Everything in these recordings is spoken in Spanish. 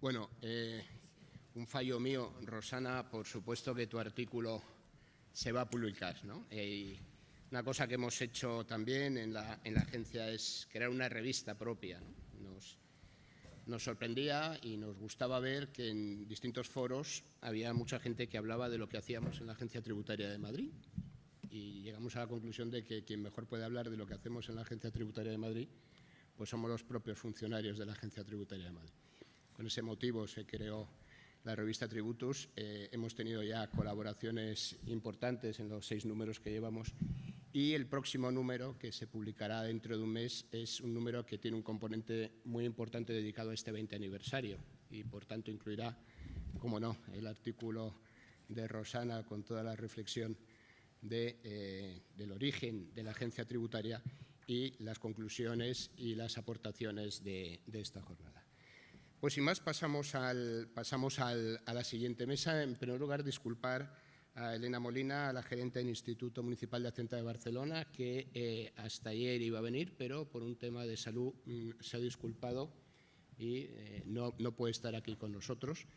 Bueno, un fallo mío, Rosana, por supuesto que tu artículo se va a publicar, ¿no? Y una cosa que hemos hecho también en la agencia es crear una revista propia, ¿no? Nos sorprendía y nos gustaba ver que en distintos foros había mucha gente que hablaba de lo que hacíamos en la Agencia Tributaria de Madrid, y llegamos a la conclusión de que quien mejor puede hablar de lo que hacemos en la Agencia Tributaria de Madrid pues somos los propios funcionarios de la Agencia Tributaria de Madrid. Con ese motivo se creó la revista Tributus. Hemos tenido ya colaboraciones importantes en los 6 números que llevamos, y el próximo número, que se publicará dentro de un mes, es un número que tiene un componente muy importante dedicado a este 20 aniversario y, por tanto, incluirá, como no, el artículo de Rosana con toda la reflexión del origen de la agencia tributaria y las conclusiones y las aportaciones de esta jornada. Pues sin más, pasamos a la siguiente mesa. En primer lugar, disculpar a Elena Molina, a la gerente del Instituto Municipal de Hacienda de Barcelona, que hasta ayer iba a venir, pero por un tema de salud se ha disculpado y no puede estar aquí con nosotros.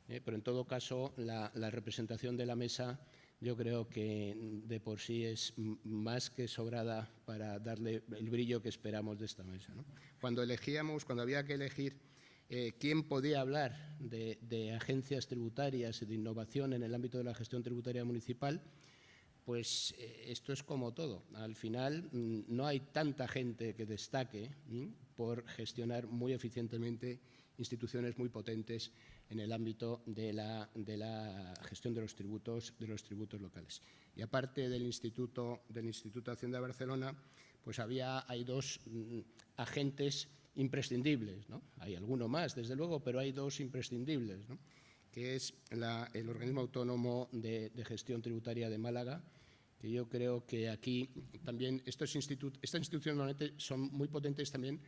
Pero en todo caso, la representación de la mesa yo creo que de por sí es más que sobrada para darle el brillo que esperamos de esta mesa, ¿no? Cuando había que elegir quién podía hablar de agencias tributarias y de innovación en el ámbito de la gestión tributaria municipal, pues esto es como todo. Al final no hay tanta gente que destaque por gestionar muy eficientemente instituciones muy potentes en el ámbito de la gestión de los tributos locales. Y aparte del Instituto de Hacienda de Barcelona, pues hay 2 agentes imprescindibles, ¿no? Hay alguno más, desde luego, pero hay 2 imprescindibles, ¿no? Que es el Organismo Autónomo de Gestión Tributaria de Málaga, que yo creo que aquí también estas instituciones normalmente son muy potentes también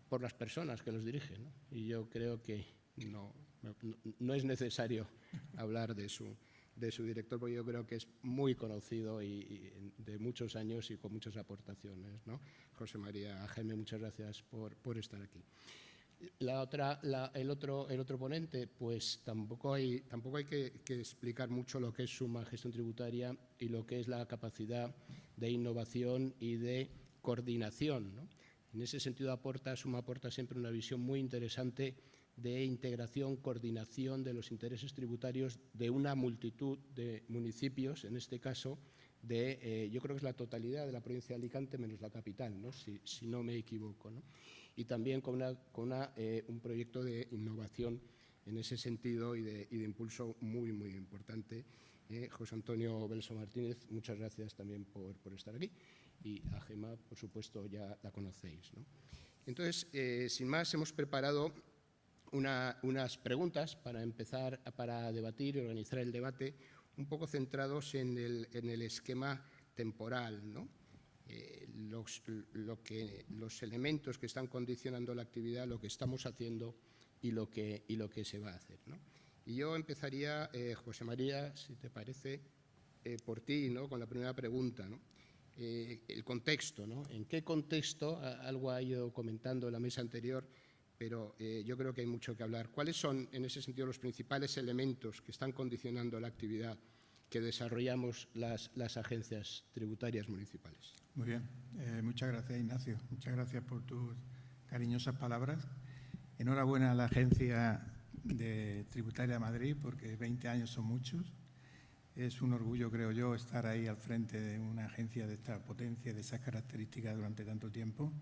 por las personas que los dirigen, ¿no? Y yo creo que no es necesario hablar de su director, porque yo creo que es muy conocido y de muchos años y con muchas aportaciones, ¿no? José María Jaime, muchas gracias por estar aquí. El otro ponente, pues tampoco hay que explicar mucho lo que es Suma Gestión Tributaria y lo que es la capacidad de innovación y de coordinación, ¿no? En ese sentido, Suma aporta siempre una visión muy interesante de integración, coordinación de los intereses tributarios de una multitud de municipios, en este caso yo creo que es la totalidad de la provincia de Alicante menos la capital, ¿no? Si no me equivoco, ¿no? Y también con un proyecto de innovación en ese sentido y de impulso muy, muy importante. José Antonio Belso Martínez, muchas gracias también por estar aquí, y a Gemma, por supuesto, ya la conocéis, ¿no? Entonces, sin más, hemos preparado unas preguntas para empezar, para debatir y organizar el debate, un poco centrados en el esquema temporal, ¿no? Los elementos que están condicionando la actividad, lo que estamos haciendo y lo que se va a hacer, ¿no? Y yo empezaría, José María, si te parece, por ti, ¿no? Con la primera pregunta, ¿no? El contexto, ¿no? ¿En qué contexto? Algo ha ido comentando en la mesa anterior, pero yo creo que hay mucho que hablar. ¿Cuáles son, en ese sentido, los principales elementos que están condicionando la actividad que desarrollamos las agencias tributarias municipales? Muy bien. Muchas gracias, Ignacio. Muchas gracias por tus cariñosas palabras. Enhorabuena a la Agencia Tributaria de Madrid, porque 20 años son muchos. Es un orgullo, creo yo, estar ahí al frente de una agencia de esta potencia, de esas características durante tanto tiempo.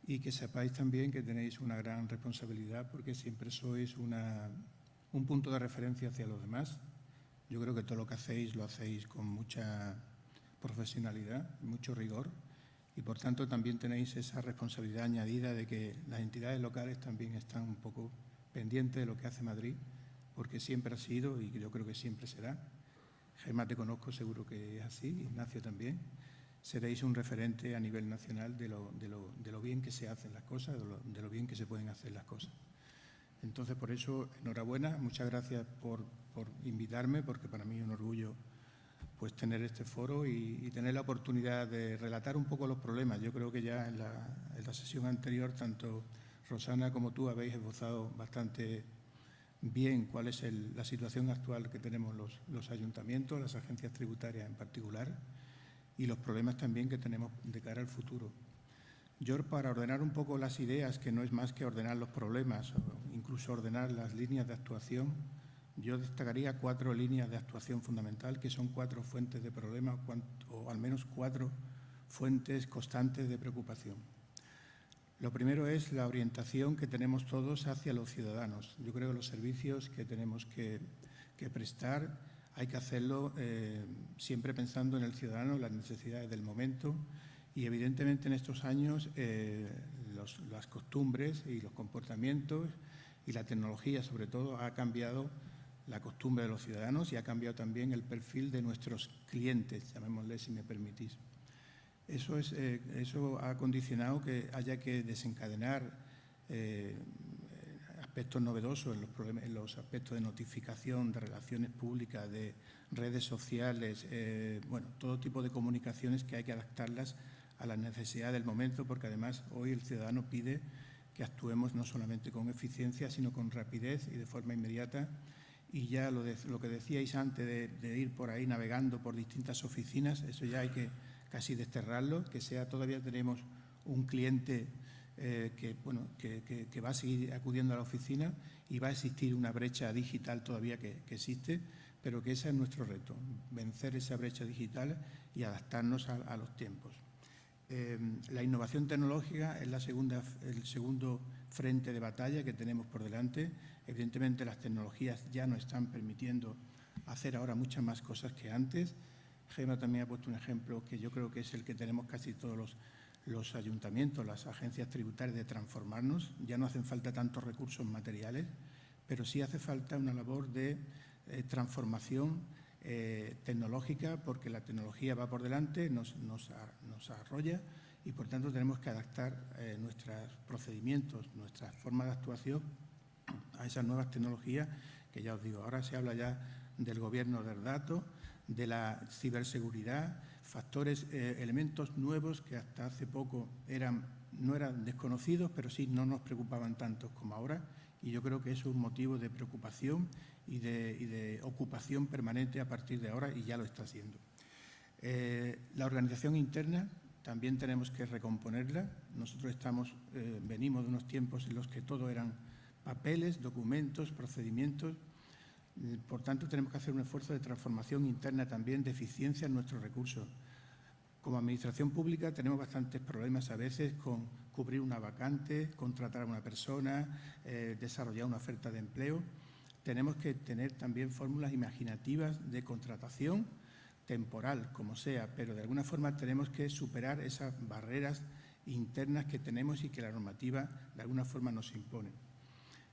Y que sepáis también que tenéis una gran responsabilidad, porque siempre sois un punto de referencia hacia los demás. Yo creo que todo lo que hacéis lo hacéis con mucha profesionalidad, mucho rigor, y por tanto también tenéis esa responsabilidad añadida de que las entidades locales también están un poco pendientes de lo que hace Madrid, porque siempre ha sido y yo creo que siempre será. Gemma, te conozco, seguro que es así, Ignacio también. Seréis un referente a nivel nacional de lo bien que se hacen las cosas, de lo bien que se pueden hacer las cosas. Entonces, por eso, enhorabuena, muchas gracias por invitarme, porque para mí es un orgullo pues tener este foro y tener la oportunidad de relatar un poco los problemas. Yo creo que ya en la sesión anterior, tanto Rosana como tú habéis esbozado bastante bien cuál es la situación actual que tenemos los ayuntamientos, las agencias tributarias en particular, y los problemas también que tenemos de cara al futuro. Yo, para ordenar un poco las ideas, que no es más que ordenar los problemas o incluso ordenar las líneas de actuación, yo destacaría 4 líneas de actuación fundamental, que son 4 fuentes de problemas o al menos 4 fuentes constantes de preocupación. Lo primero es la orientación que tenemos todos hacia los ciudadanos. Yo creo que los servicios que tenemos que prestar hay que hacerlo siempre pensando en el ciudadano, las necesidades del momento, y evidentemente en estos años las costumbres y los comportamientos y la tecnología sobre todo ha cambiado la costumbre de los ciudadanos y ha cambiado también el perfil de nuestros clientes, llamémosle si me permitís. Eso ha condicionado que haya que desencadenar aspectos novedosos en los aspectos de notificación, de relaciones públicas, de redes sociales, todo tipo de comunicaciones que hay que adaptarlas a la necesidad del momento, porque además hoy el ciudadano pide que actuemos no solamente con eficiencia, sino con rapidez y de forma inmediata. Y ya lo que decíais antes de ir por ahí navegando por distintas oficinas, eso ya hay que casi desterrarlo, que todavía tenemos un cliente que va a seguir acudiendo a la oficina y va a existir una brecha digital todavía que existe, pero que ese es nuestro reto, vencer esa brecha digital y adaptarnos a los tiempos. La innovación tecnológica es el segundo frente de batalla que tenemos por delante. Evidentemente las tecnologías ya nos están permitiendo hacer ahora muchas más cosas que antes. Gemma también ha puesto un ejemplo que yo creo que es el que tenemos casi todos los ayuntamientos, las agencias tributarias, de transformarnos. Ya no hacen falta tantos recursos materiales, pero sí hace falta una labor de transformación tecnológica, porque la tecnología va por delante, nos arrolla y por tanto tenemos que adaptar nuestros procedimientos, nuestras formas de actuación a esas nuevas tecnologías que ya os digo. Ahora se habla ya del gobierno del dato, de la ciberseguridad, factores, elementos nuevos que hasta hace poco no eran desconocidos, pero sí no nos preocupaban tanto como ahora, y yo creo que eso es un motivo de preocupación y de ocupación permanente a partir de ahora, y ya lo está haciendo. La organización interna también tenemos que recomponerla. Nosotros venimos de unos tiempos en los que todo eran papeles, documentos, procedimientos. Por tanto, tenemos que hacer un esfuerzo de transformación interna también, de eficiencia en nuestros recursos. Como administración pública tenemos bastantes problemas a veces con cubrir una vacante, contratar a una persona, desarrollar una oferta de empleo. Tenemos que tener también fórmulas imaginativas de contratación temporal, como sea, pero de alguna forma tenemos que superar esas barreras internas que tenemos y que la normativa de alguna forma nos impone.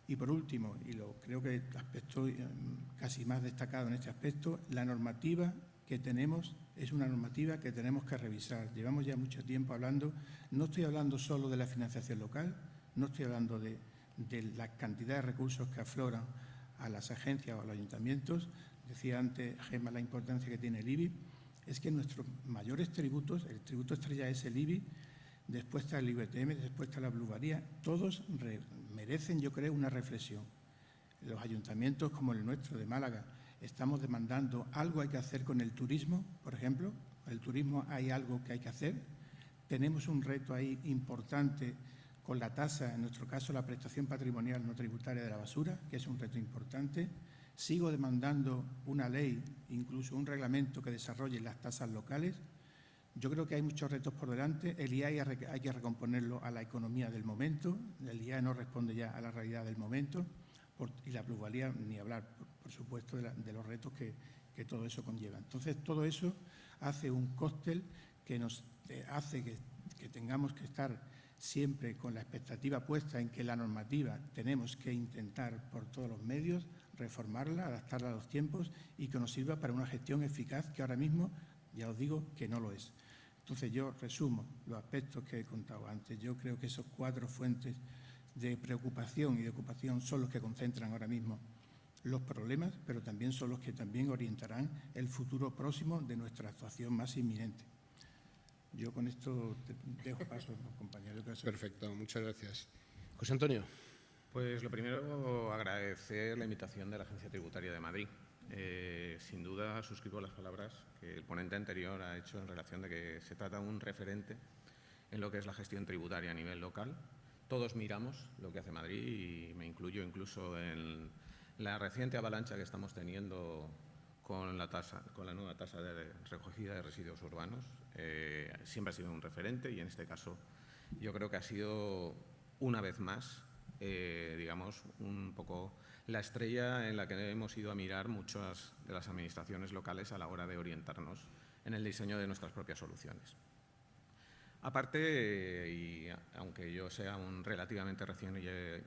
Y por último, creo que el aspecto casi más destacado en este aspecto, la normativa que tenemos es una normativa que tenemos que revisar. Llevamos ya mucho tiempo hablando, no estoy hablando solo de la financiación local, no estoy hablando de la cantidad de recursos que afloran a las agencias o a los ayuntamientos. Decía antes Gemma la importancia que tiene el IBI. Es que nuestros mayores tributos, el tributo estrella es el IBI, después está el IVTM, después está la plusvalía, todos merecen, yo creo, una reflexión. Los ayuntamientos como el nuestro de Málaga estamos demandando algo hay que hacer con el turismo, por ejemplo. El turismo hay algo que hay que hacer. Tenemos un reto ahí importante con la tasa, en nuestro caso la prestación patrimonial no tributaria de la basura, que es un reto importante. Sigo demandando una ley, incluso un reglamento que desarrolle las tasas locales. Yo creo que hay muchos retos por delante. El IAE hay que recomponerlo a la economía del momento. El IAE no responde ya a la realidad del momento. Y la plusvalía, ni hablar, por supuesto, de los retos que todo eso conlleva. Entonces, todo eso hace un cóctel que nos hace que tengamos que estar siempre con la expectativa puesta en que la normativa tenemos que intentar por todos los medios reformarla, adaptarla a los tiempos y que nos sirva para una gestión eficaz que ahora mismo, ya os digo, que no lo es. Entonces, yo resumo los aspectos que he contado antes. Yo creo que esos 4 fuentes de preocupación y de ocupación son los que concentran ahora mismo los problemas, pero también son los que también orientarán el futuro próximo de nuestra actuación más inminente. Yo con esto te dejo paso, compañero. Perfecto, muchas gracias. José Antonio. Pues lo primero, agradecer la invitación de la Agencia Tributaria de Madrid. Sin duda suscribo las palabras que el ponente anterior ha hecho en relación de que se trata de un referente en lo que es la gestión tributaria a nivel local. Todos miramos lo que hace Madrid y me incluyo incluso en la reciente avalancha que estamos teniendo con la nueva tasa de recogida de residuos urbanos. Siempre ha sido un referente y en este caso yo creo que ha sido una vez más digamos, un poco la estrella en la que hemos ido a mirar muchas de las administraciones locales a la hora de orientarnos en el diseño de nuestras propias soluciones. Aparte, y aunque yo sea un relativamente recién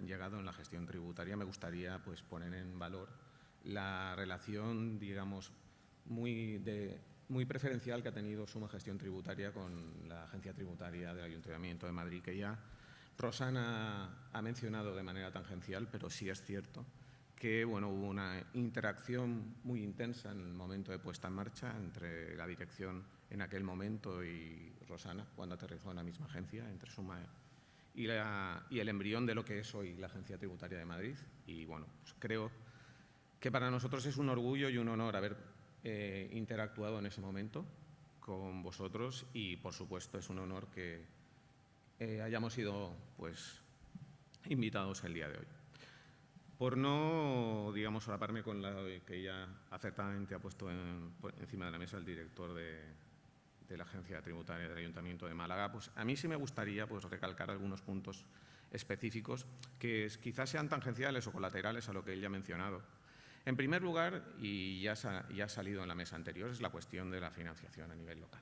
llegado en la gestión tributaria, me gustaría pues, poner en valor la relación, digamos, muy preferencial que ha tenido Suma Gestión Tributaria con la Agencia Tributaria del Ayuntamiento de Madrid, que ya Rosana ha mencionado de manera tangencial, pero sí es cierto que bueno, hubo una interacción muy intensa en el momento de puesta en marcha entre la dirección en aquel momento y Rosana, cuando aterrizó en la misma agencia, entre Suma y el embrión de lo que es hoy la Agencia Tributaria de Madrid. Y bueno, pues creo que para nosotros es un orgullo y un honor haber interactuado en ese momento con vosotros y, por supuesto, es un honor que hayamos sido pues, invitados el día de hoy. Por no, digamos, solaparme con la que ya acertadamente ha puesto encima de la mesa el director de la Agencia Tributaria del Ayuntamiento de Málaga, pues a mí sí me gustaría pues, recalcar algunos puntos específicos que quizás sean tangenciales o colaterales a lo que él ya ha mencionado. En primer lugar, y ya ha salido en la mesa anterior, es la cuestión de la financiación a nivel local.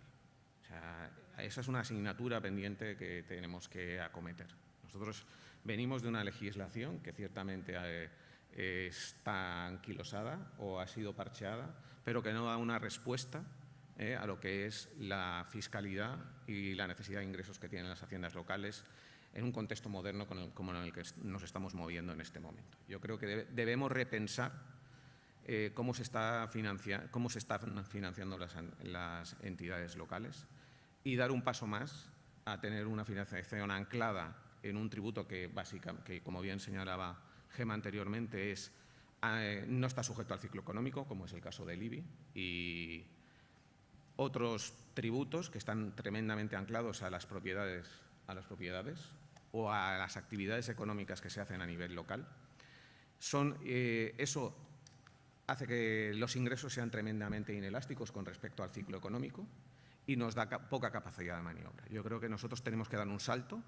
O sea, esa es una asignatura pendiente que tenemos que acometer. Nosotros venimos de una legislación que ciertamente está anquilosada o ha sido parcheada, pero que no da una respuesta a lo que es la fiscalidad y la necesidad de ingresos que tienen las haciendas locales en un contexto moderno como en el que nos estamos moviendo en este momento. Yo creo que debemos repensar cómo se están financiando las entidades locales y dar un paso más a tener una financiación anclada en un tributo que, como bien señalaba Gema anteriormente, no está sujeto al ciclo económico, como es el caso del IBI, y otros tributos que están tremendamente anclados a las propiedades o a las actividades económicas que se hacen a nivel local. Eso hace que los ingresos sean tremendamente inelásticos con respecto al ciclo económico y nos da poca capacidad de maniobra. Yo creo que nosotros tenemos que dar un salto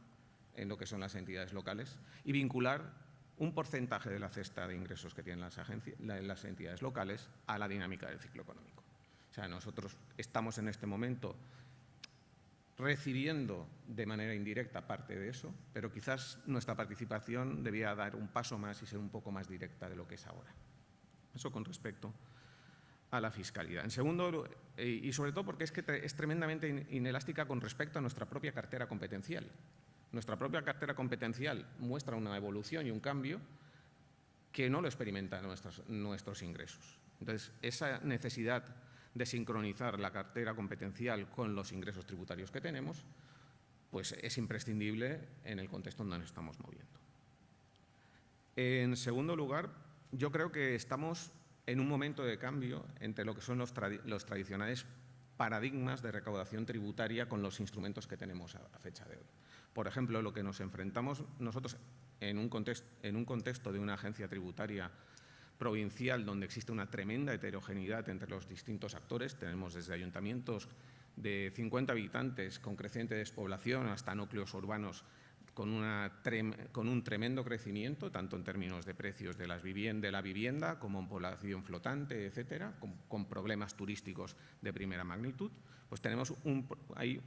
en lo que son las entidades locales y vincular un porcentaje de la cesta de ingresos que tienen las entidades locales a la dinámica del ciclo económico. O sea, nosotros estamos en este momento recibiendo de manera indirecta parte de eso, pero quizás nuestra participación debía dar un paso más y ser un poco más directa de lo que es ahora. Eso con respecto a la fiscalidad. En segundo, y sobre todo porque es tremendamente inelástica con respecto a nuestra propia cartera competencial. Nuestra propia cartera competencial muestra una evolución y un cambio que no lo experimentan nuestros ingresos. Entonces, esa necesidad de sincronizar la cartera competencial con los ingresos tributarios que tenemos, pues es imprescindible en el contexto donde nos estamos moviendo. En segundo lugar, yo creo que estamos en un momento de cambio entre lo que son los tradicionales paradigmas de recaudación tributaria con los instrumentos que tenemos a fecha de hoy. Por ejemplo, lo que nos enfrentamos nosotros en un contexto de una agencia tributaria provincial donde existe una tremenda heterogeneidad entre los distintos actores. Tenemos desde ayuntamientos de 50 habitantes con creciente despoblación hasta núcleos urbanos con un tremendo crecimiento, tanto en términos de precios de la vivienda como en población flotante, etcétera, con problemas turísticos de primera magnitud. Pues tenemos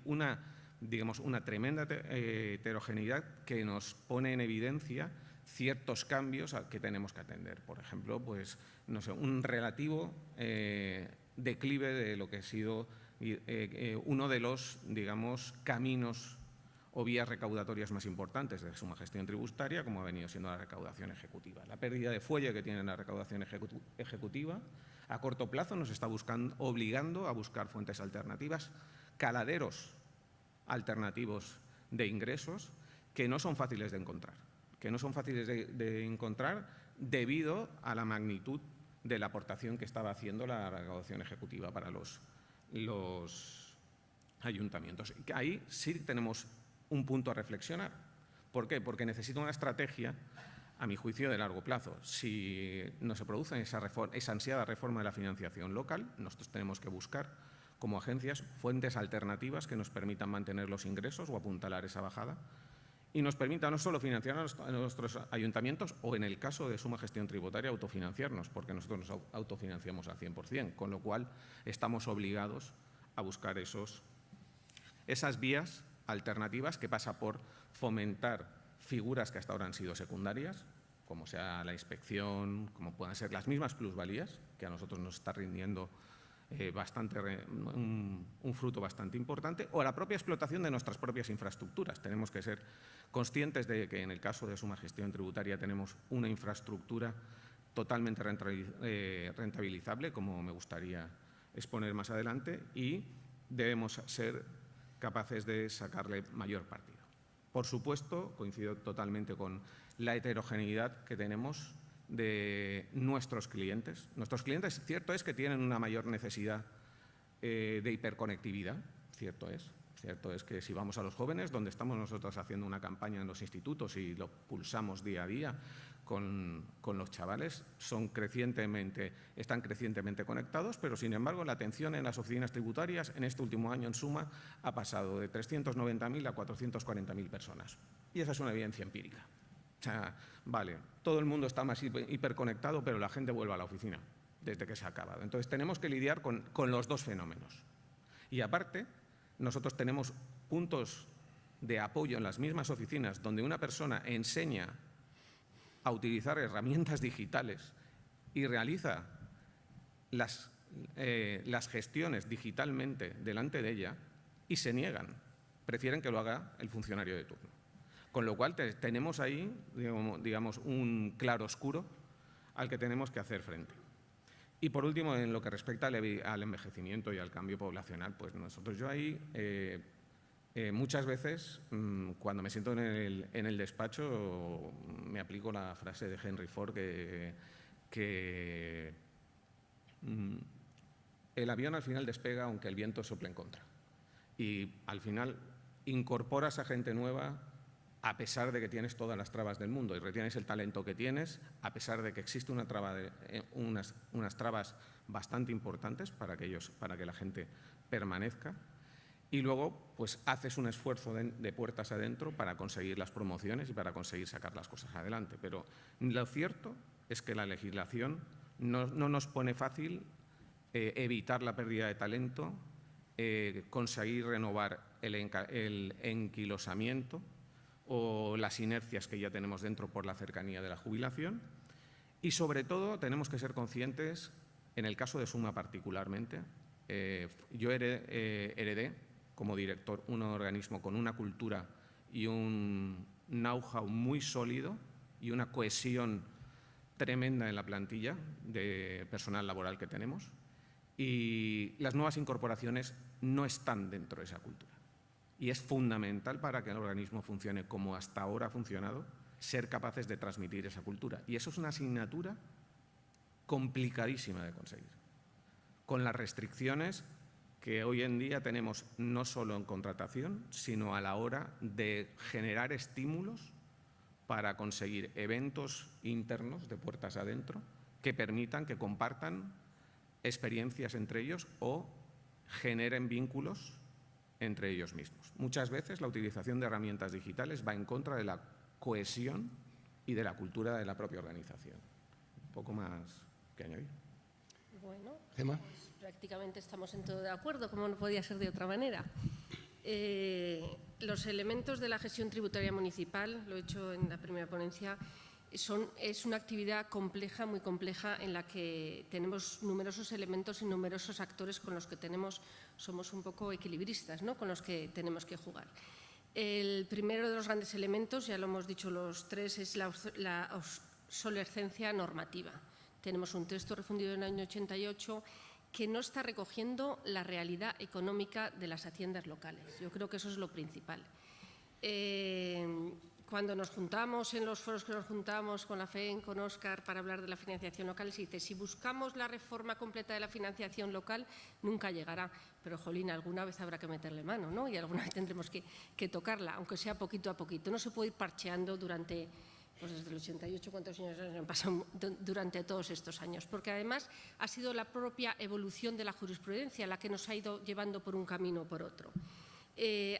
una tremenda heterogeneidad que nos pone en evidencia ciertos cambios que tenemos que atender. Por ejemplo, pues, no sé, un relativo declive de lo que ha sido uno de los, digamos, caminos o vías recaudatorias más importantes de Suma Gestión Tributaria, como ha venido siendo la recaudación ejecutiva. La pérdida de fuelle que tiene la recaudación ejecutiva a corto plazo nos está obligando a buscar fuentes alternativas, caladeros alternativos de ingresos que no son fáciles de encontrar, que no son fáciles de encontrar debido a la magnitud de la aportación que estaba haciendo la recaudación ejecutiva para los ayuntamientos. Ahí sí tenemos un punto a reflexionar. ¿Por qué? Porque necesita una estrategia, a mi juicio, de largo plazo. Si no se produce esa ansiada reforma de la financiación local, nosotros tenemos que buscar, como agencias, fuentes alternativas que nos permitan mantener los ingresos o apuntalar esa bajada y nos permita no solo financiar a nuestros ayuntamientos o, en el caso de Suma Gestión Tributaria, autofinanciarnos, porque nosotros nos autofinanciamos al 100%, con lo cual estamos obligados a buscar esas vías alternativas que pasa por fomentar figuras que hasta ahora han sido secundarias, como sea la inspección, como puedan ser las mismas plusvalías, que a nosotros nos está rindiendo un fruto bastante importante, o la propia explotación de nuestras propias infraestructuras. Tenemos que ser conscientes de que en el caso de Suma Gestión Tributaria tenemos una infraestructura totalmente rentabilizable, como me gustaría exponer más adelante, y debemos ser capaces de sacarle mayor partido. Por supuesto, coincido totalmente con la heterogeneidad que tenemos de nuestros clientes. Nuestros clientes, cierto es que tienen una mayor necesidad de hiperconectividad, cierto es que si vamos a los jóvenes, donde estamos nosotros haciendo una campaña en los institutos y lo pulsamos día a día con los chavales, están crecientemente conectados, pero sin embargo la atención en las oficinas tributarias en este último año en suma ha pasado de 390.000 a 440.000 personas. Y esa es una evidencia empírica. O sea, vale, todo el mundo está más hiperconectado, pero la gente vuelve a la oficina desde que se ha acabado. Entonces, tenemos que lidiar con los dos fenómenos. Y aparte, nosotros tenemos puntos de apoyo en las mismas oficinas donde una persona enseña a utilizar herramientas digitales y realiza las gestiones digitalmente delante de ella y se niegan, prefieren que lo haga el funcionario de turno. Con lo cual tenemos ahí, digamos, un claroscuro al que tenemos que hacer frente. Y por último, en lo que respecta al envejecimiento y al cambio poblacional, pues yo ahí muchas veces, cuando me siento en el despacho, me aplico la frase de Henry Ford que el avión al final despega aunque el viento sople en contra. Y al final incorporas a gente nueva a pesar de que tienes todas las trabas del mundo y retienes el talento que tienes, a pesar de que existe unas trabas bastante importantes para que la gente permanezca. Y luego, pues haces un esfuerzo de puertas adentro para conseguir las promociones y para conseguir sacar las cosas adelante. Pero lo cierto es que la legislación no nos pone fácil evitar la pérdida de talento, conseguir renovar el enquilosamiento o las inercias que ya tenemos dentro por la cercanía de la jubilación. Y sobre todo tenemos que ser conscientes, en el caso de Suma particularmente, yo heredé como director un organismo con una cultura y un know-how muy sólido y una cohesión tremenda en la plantilla de personal laboral que tenemos, y las nuevas incorporaciones no están dentro de esa cultura. Y es fundamental para que el organismo funcione como hasta ahora ha funcionado, ser capaces de transmitir esa cultura. Y eso es una asignatura complicadísima de conseguir, con las restricciones que hoy en día tenemos no solo en contratación, sino a la hora de generar estímulos para conseguir eventos internos de puertas adentro que permitan que compartan experiencias entre ellos o generen vínculos entre ellos mismos. Muchas veces la utilización de herramientas digitales va en contra de la cohesión y de la cultura de la propia organización. Un poco más que añadir. Bueno, Gemma. pues prácticamente estamos en todo de acuerdo, como no podía ser de otra manera. Los elementos de la gestión tributaria municipal, lo he hecho en la primera ponencia, es una actividad compleja, muy compleja, en la que tenemos numerosos elementos y numerosos actores con los que somos un poco equilibristas, ¿no?, con los que tenemos que jugar. El primero de los grandes elementos, ya lo hemos dicho los tres, es la obsolescencia normativa. Tenemos un texto refundido en el año 88 que no está recogiendo la realidad económica de las haciendas locales. Yo creo que eso es lo principal. cuando nos juntamos, en los foros que nos juntamos con la FEN, con Óscar, para hablar de la financiación local, se dice, si buscamos la reforma completa de la financiación local, nunca llegará. Pero, jolín, alguna vez habrá que meterle mano, ¿no? Y alguna vez tendremos que tocarla, aunque sea poquito a poquito. No se puede ir parcheando durante, pues desde el 88, ¿cuántos años han pasado durante todos estos años? Porque además ha sido la propia evolución de la jurisprudencia la que nos ha ido llevando por un camino o por otro.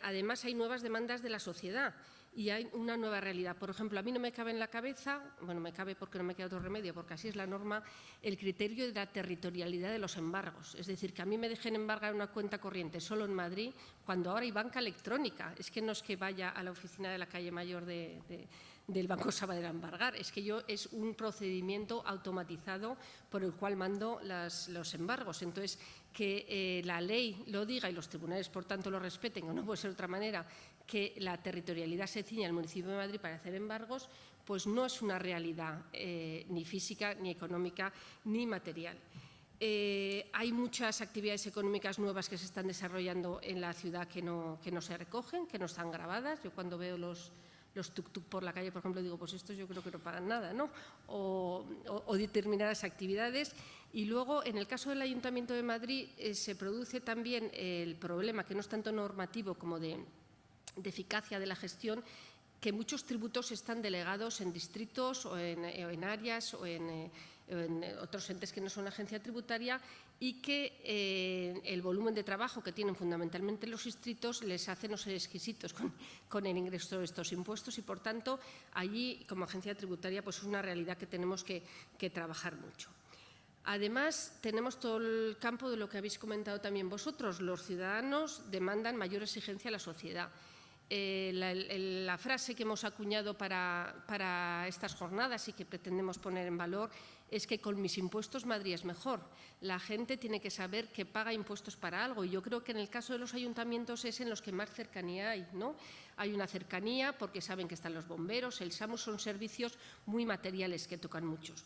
Además, hay nuevas demandas de la sociedad y hay una nueva realidad. Por ejemplo, a mí no me cabe en la cabeza, bueno, me cabe porque no me queda otro remedio, porque así es la norma, el criterio de la territorialidad de los embargos. Es decir, que a mí me dejen embargar una cuenta corriente solo en Madrid, cuando ahora hay banca electrónica. Es que no es que vaya a la oficina de la calle Mayor del Banco Sabadell a embargar, es que es un procedimiento automatizado por el cual mando los embargos. Entonces, que la ley lo diga y los tribunales, por tanto, lo respeten, o no puede ser de otra manera, que la territorialidad se ciña al municipio de Madrid para hacer embargos, pues no es una realidad ni física, ni económica, ni material. Hay muchas actividades económicas nuevas que se están desarrollando en la ciudad que no se recogen, que no están grabadas. Yo cuando veo los tuk-tuk por la calle, por ejemplo, digo, pues estos yo creo que no pagan nada, ¿no? O determinadas actividades. Y luego, en el caso del Ayuntamiento de Madrid, se produce también el problema, que no es tanto normativo como de eficacia de la gestión, que muchos tributos están delegados en distritos o en áreas o en otros entes que no son agencia tributaria, y que el volumen de trabajo que tienen fundamentalmente los distritos les hace no ser exquisitos con el ingreso de estos impuestos, y por tanto allí como agencia tributaria pues es una realidad que tenemos que trabajar mucho. Además, tenemos todo el campo de lo que habéis comentado también vosotros. Los ciudadanos demandan mayor exigencia a la sociedad. La frase que hemos acuñado para estas jornadas y que pretendemos poner en valor es que con mis impuestos Madrid es mejor. La gente tiene que saber que paga impuestos para algo, y yo creo que en el caso de los ayuntamientos es en los que más cercanía hay, ¿no? Hay una cercanía porque saben que están los bomberos, el SAMU, son servicios muy materiales que tocan muchos.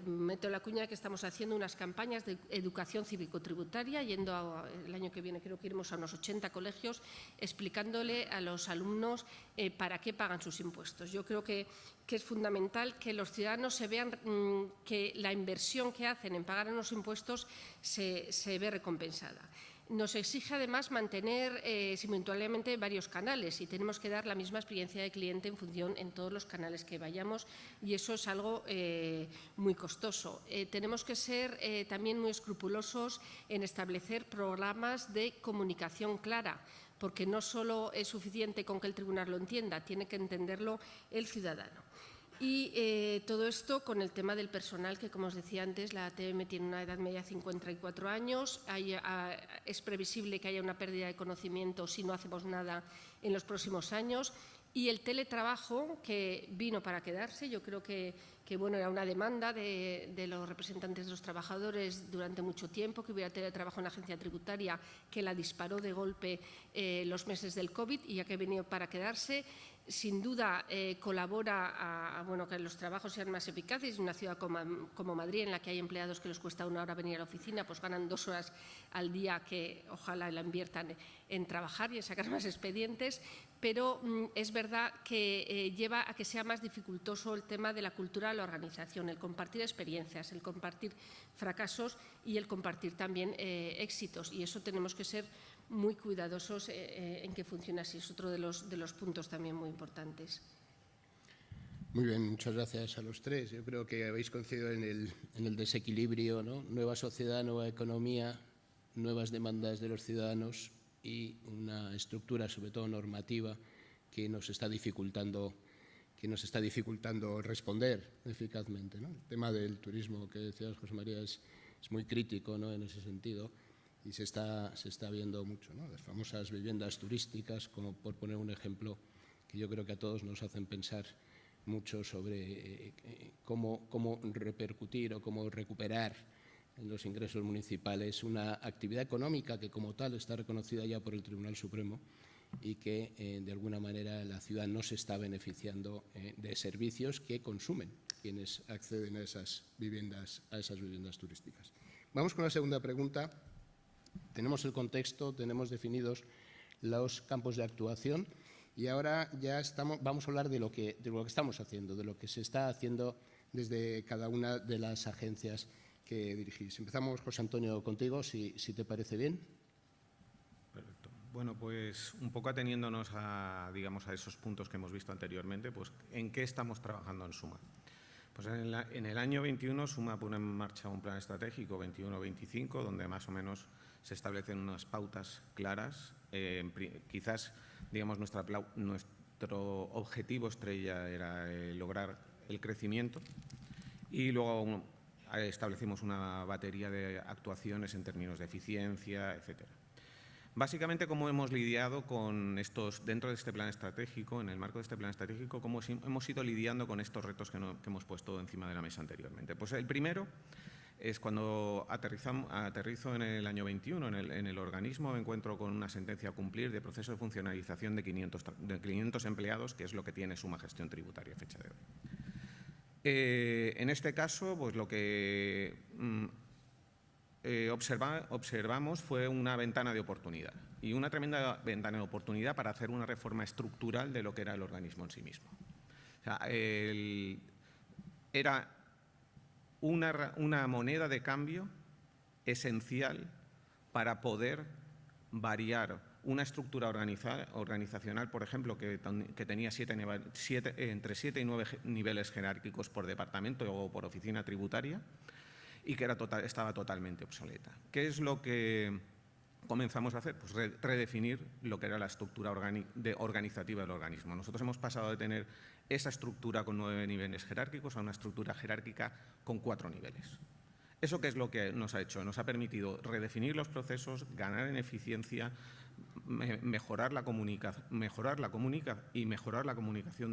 Meto la cuña que estamos haciendo unas campañas de educación cívico-tributaria, yendo el año que viene creo que iremos a unos 80 colegios explicándole a los alumnos para qué pagan sus impuestos. Yo creo que es fundamental que los ciudadanos se vean que la inversión que hacen en pagar unos impuestos se ve recompensada. Nos exige además mantener simultáneamente varios canales, y tenemos que dar la misma experiencia de cliente en todos los canales que vayamos, y eso es algo muy costoso. Tenemos que ser también muy escrupulosos en establecer programas de comunicación clara, porque no solo es suficiente con que el tribunal lo entienda, tiene que entenderlo el ciudadano. Y todo esto con el tema del personal, que como os decía antes, la ATM tiene una edad media de 54 años, es previsible que haya una pérdida de conocimiento si no hacemos nada en los próximos años, y el teletrabajo, que vino para quedarse. Yo creo que bueno, era una demanda de los representantes de los trabajadores durante mucho tiempo, que hubiera teletrabajo en la agencia tributaria, que la disparó de golpe los meses del COVID, y ya que ha venido para quedarse. Sin duda colabora a que los trabajos sean más eficaces. En una ciudad como Madrid, en la que hay empleados que les cuesta 1 hora venir a la oficina, pues ganan 2 horas al día que ojalá la inviertan en trabajar y en sacar más expedientes. Pero es verdad que lleva a que sea más dificultoso el tema de la cultura de la organización, el compartir experiencias, el compartir fracasos y el compartir también éxitos. Y eso tenemos que ser muy cuidadosos en que funcione así. Es otro de los puntos también muy importantes. Muy bien, muchas gracias a los tres. Yo creo que habéis coincidido en el desequilibrio, ¿no? Nueva sociedad, nueva economía, nuevas demandas de los ciudadanos y una estructura, sobre todo normativa, que nos está dificultando responder eficazmente, ¿no? El tema del turismo que decías, José María, es muy crítico, ¿no? En ese sentido. Y se está viendo mucho, ¿no? Las famosas viviendas turísticas, como por poner un ejemplo, que yo creo que a todos nos hacen pensar mucho sobre cómo repercutir o cómo recuperar en los ingresos municipales una actividad económica que como tal está reconocida ya por el Tribunal Supremo, y que de alguna manera la ciudad no se está beneficiando de servicios que consumen quienes acceden a esas viviendas turísticas. Vamos con la segunda pregunta. Tenemos el contexto, tenemos definidos los campos de actuación, Y ahora ya vamos a hablar de lo que estamos haciendo, de lo que se está haciendo desde cada una de las agencias que dirigís. Empezamos, José Antonio, contigo, si te parece bien. Perfecto. Bueno, pues un poco ateniéndonos a, digamos, a esos puntos que hemos visto anteriormente, pues ¿en qué estamos trabajando en Suma? Pues en el año 21 Suma pone en marcha un plan estratégico 21-25, donde más o menos se establecen unas pautas claras. Quizás, digamos, nuestro objetivo estrella era lograr el crecimiento, y luego establecimos una batería de actuaciones en términos de eficiencia, etcétera. Básicamente, cómo hemos lidiado con estos, dentro de este plan estratégico, en el marco de este plan estratégico, cómo hemos ido lidiando con estos retos que hemos puesto encima de la mesa anteriormente. Pues el primero es cuando aterrizo en el año 21 en el organismo, me encuentro con una sentencia a cumplir de proceso de funcionalización de 500 empleados, que es lo que tiene Suma Gestión Tributaria a fecha de hoy. En este caso, pues lo que observamos fue una ventana de oportunidad, y una tremenda ventana de oportunidad para hacer una reforma estructural de lo que era el organismo en sí mismo. O sea, era una moneda de cambio esencial para poder variar una estructura organizacional, por ejemplo, que tenía entre 7 y 9 niveles jerárquicos por departamento o por oficina tributaria, y que estaba totalmente obsoleta. ¿Qué es lo que comenzamos a hacer? Pues redefinir lo que era la estructura organizativa del organismo. Nosotros hemos pasado de tener esa estructura con 9 niveles jerárquicos a una estructura jerárquica con 4 niveles. ¿Eso qué es lo que nos ha hecho? Nos ha permitido redefinir los procesos, ganar en eficiencia, mejorar la comunicación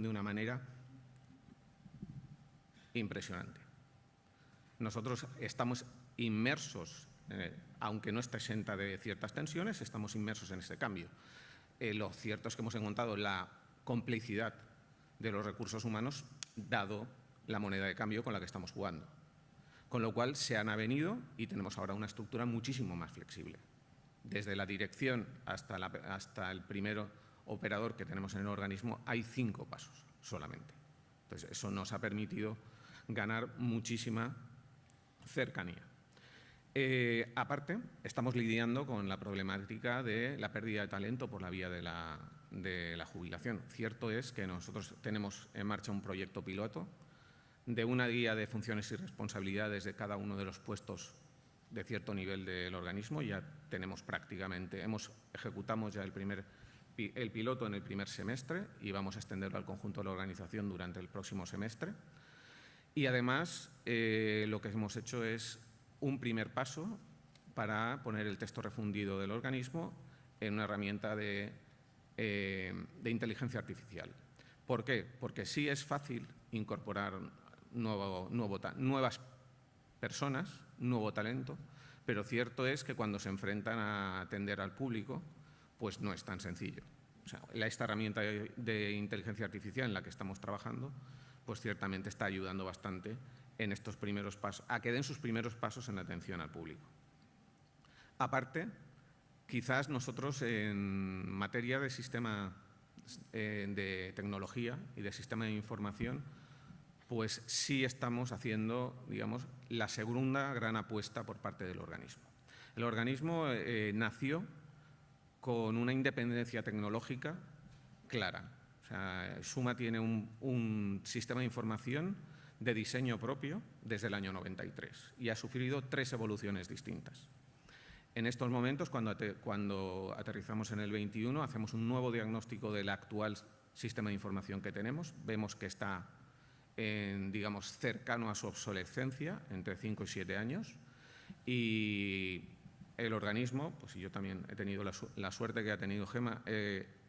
de una manera impresionante. Nosotros estamos inmersos, aunque no está exenta de ciertas tensiones, estamos inmersos en este cambio. Lo cierto es que hemos encontrado la complicidad de los recursos humanos, dado la moneda de cambio con la que estamos jugando. Con lo cual se han avenido y tenemos ahora una estructura muchísimo más flexible. Desde la dirección hasta el primer operador que tenemos en el organismo hay 5 pasos solamente. Entonces, eso nos ha permitido ganar muchísima cercanía. Aparte, estamos lidiando con la problemática de la pérdida de talento por la vía de la jubilación. Cierto es que nosotros tenemos en marcha un proyecto piloto de una guía de funciones y responsabilidades de cada uno de los puestos de cierto nivel del organismo. Ya tenemos prácticamente, ejecutamos ya el piloto en el primer semestre y vamos a extenderlo al conjunto de la organización durante el próximo semestre. Y además, lo que hemos hecho es un primer paso para poner el texto refundido del organismo en una herramienta de inteligencia artificial. ¿Por qué? Porque sí es fácil incorporar nuevas personas, nuevo talento, pero cierto es que cuando se enfrentan a atender al público, pues no es tan sencillo. O sea, esta herramienta de inteligencia artificial en la que estamos trabajando, pues ciertamente está ayudando bastante en estos primeros pasos, a que den sus primeros pasos en la atención al público. Aparte, quizás nosotros en materia de sistema de tecnología y de sistema de información, pues sí estamos haciendo, digamos, la segunda gran apuesta por parte del organismo. El organismo nació con una independencia tecnológica clara. O sea, Suma tiene un sistema de información de diseño propio desde el año 93 y ha sufrido 3 evoluciones distintas. En estos momentos, cuando aterrizamos en el 21, hacemos un nuevo diagnóstico del actual sistema de información que tenemos. Vemos que está, digamos, cercano a su obsolescencia, entre 5 y 7 años. Y el organismo, pues yo también he tenido la suerte que ha tenido Gemma,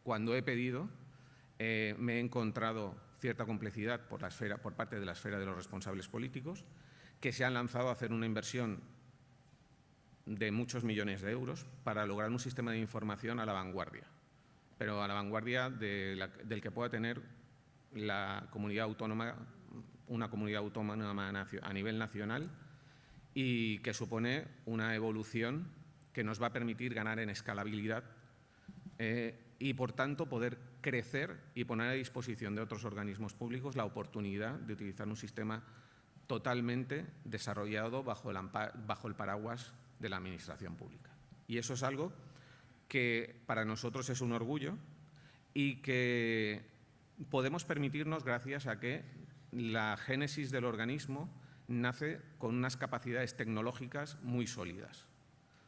cuando he pedido, me he encontrado cierta complejidad por parte de la esfera de los responsables políticos, que se han lanzado a hacer una inversión de muchos millones de euros para lograr un sistema de información a la vanguardia, pero a la vanguardia del que pueda tener la comunidad autónoma, una comunidad autónoma a nivel nacional, y que supone una evolución que nos va a permitir ganar en escalabilidad y, por tanto, poder crecer y poner a disposición de otros organismos públicos la oportunidad de utilizar un sistema totalmente desarrollado bajo el paraguas de la Administración pública. Y eso es algo que para nosotros es un orgullo y que podemos permitirnos gracias a que la génesis del organismo nace con unas capacidades tecnológicas muy sólidas.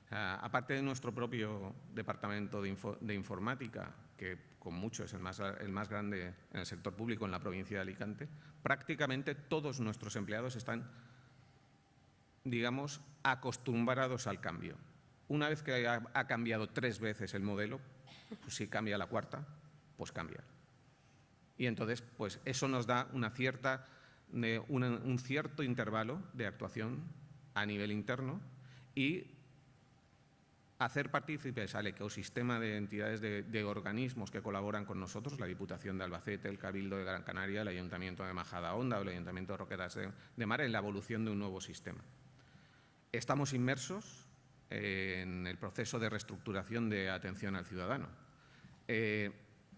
Aparte de nuestro propio departamento de informática, que con mucho es el más grande en el sector público en la provincia de Alicante, prácticamente todos nuestros empleados están, digamos, acostumbrados al cambio. Una vez que ha cambiado 3 veces el modelo, pues si cambia la cuarta, pues cambia. Y entonces, pues eso nos da un cierto intervalo de actuación a nivel interno y hacer partícipes al ecosistema de entidades de organismos que colaboran con nosotros, la Diputación de Albacete, el Cabildo de Gran Canaria, el Ayuntamiento de Majadahonda o el Ayuntamiento de Roquetas de Mar en la evolución de un nuevo sistema. Estamos inmersos en el proceso de reestructuración de atención al ciudadano.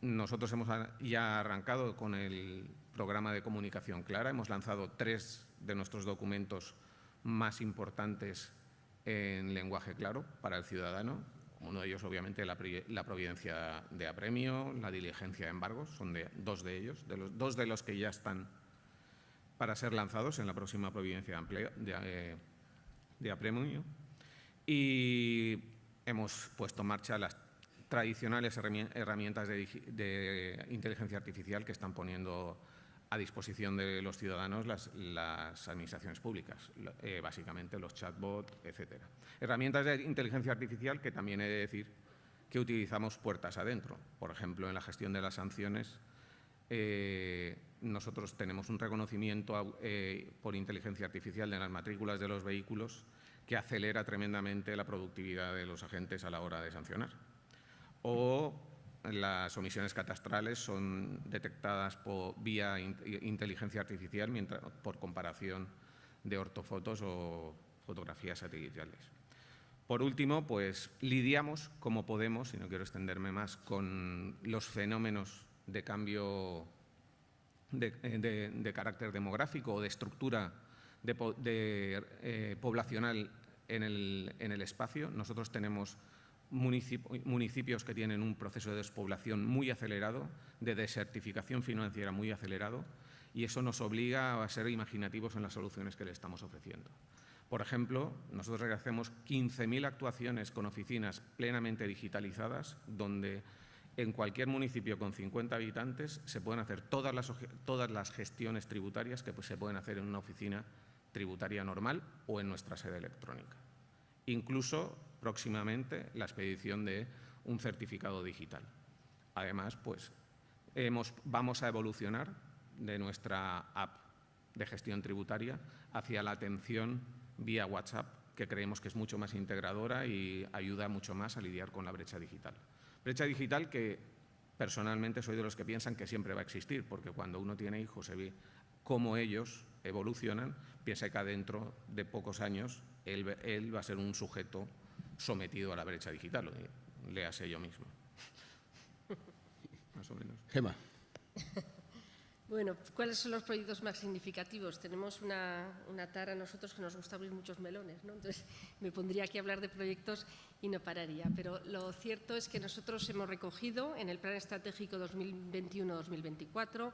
Nosotros hemos ya arrancado con el programa de comunicación clara, hemos lanzado 3 de nuestros documentos más importantes en lenguaje claro para el ciudadano. Uno de ellos, obviamente, la providencia de apremio, la diligencia de embargos, son 2 de ellos, dos de los que ya están para ser lanzados en la próxima providencia de apremio. Y hemos puesto en marcha las tradicionales herramientas de inteligencia artificial que están poniendo a disposición de los ciudadanos las administraciones públicas, básicamente los chatbots, etcétera. Herramientas de inteligencia artificial que también he de decir que utilizamos puertas adentro. Por ejemplo, en la gestión de las sanciones, nosotros tenemos un reconocimiento por inteligencia artificial de las matrículas de los vehículos que acelera tremendamente la productividad de los agentes a la hora de sancionar. O las omisiones catastrales son detectadas vía inteligencia artificial por comparación de ortofotos o fotografías satelitales. Por último, pues lidiamos como podemos, y no quiero extenderme más, con los fenómenos de cambio de carácter demográfico o de estructura poblacional en el espacio. Nosotros tenemos municipios que tienen un proceso de despoblación muy acelerado, de desertificación financiera muy acelerado, y eso nos obliga a ser imaginativos en las soluciones que le estamos ofreciendo. Por ejemplo, nosotros hacemos 15.000 actuaciones con oficinas plenamente digitalizadas, donde en cualquier municipio con 50 habitantes se pueden hacer todas las gestiones tributarias que se pueden hacer en una oficina tributaria normal o en nuestra sede electrónica. Incluso próximamente la expedición de un certificado digital. Además, pues vamos a evolucionar de nuestra app de gestión tributaria hacia la atención vía WhatsApp, que creemos que es mucho más integradora y ayuda mucho más a lidiar con la brecha digital. Brecha digital que personalmente soy de los que piensan que siempre va a existir, porque cuando uno tiene hijos se ve cómo ellos evolucionan, piensa que dentro de pocos años él va a ser un sujeto sometido a la brecha digital, léase yo mismo. Más o menos. Gemma. Bueno, ¿cuáles son los proyectos más significativos? Tenemos una tara nosotros que nos gusta abrir muchos melones, ¿no? Entonces me pondría aquí a hablar de proyectos y no pararía. Pero lo cierto es que nosotros hemos recogido en el Plan Estratégico 2021-2024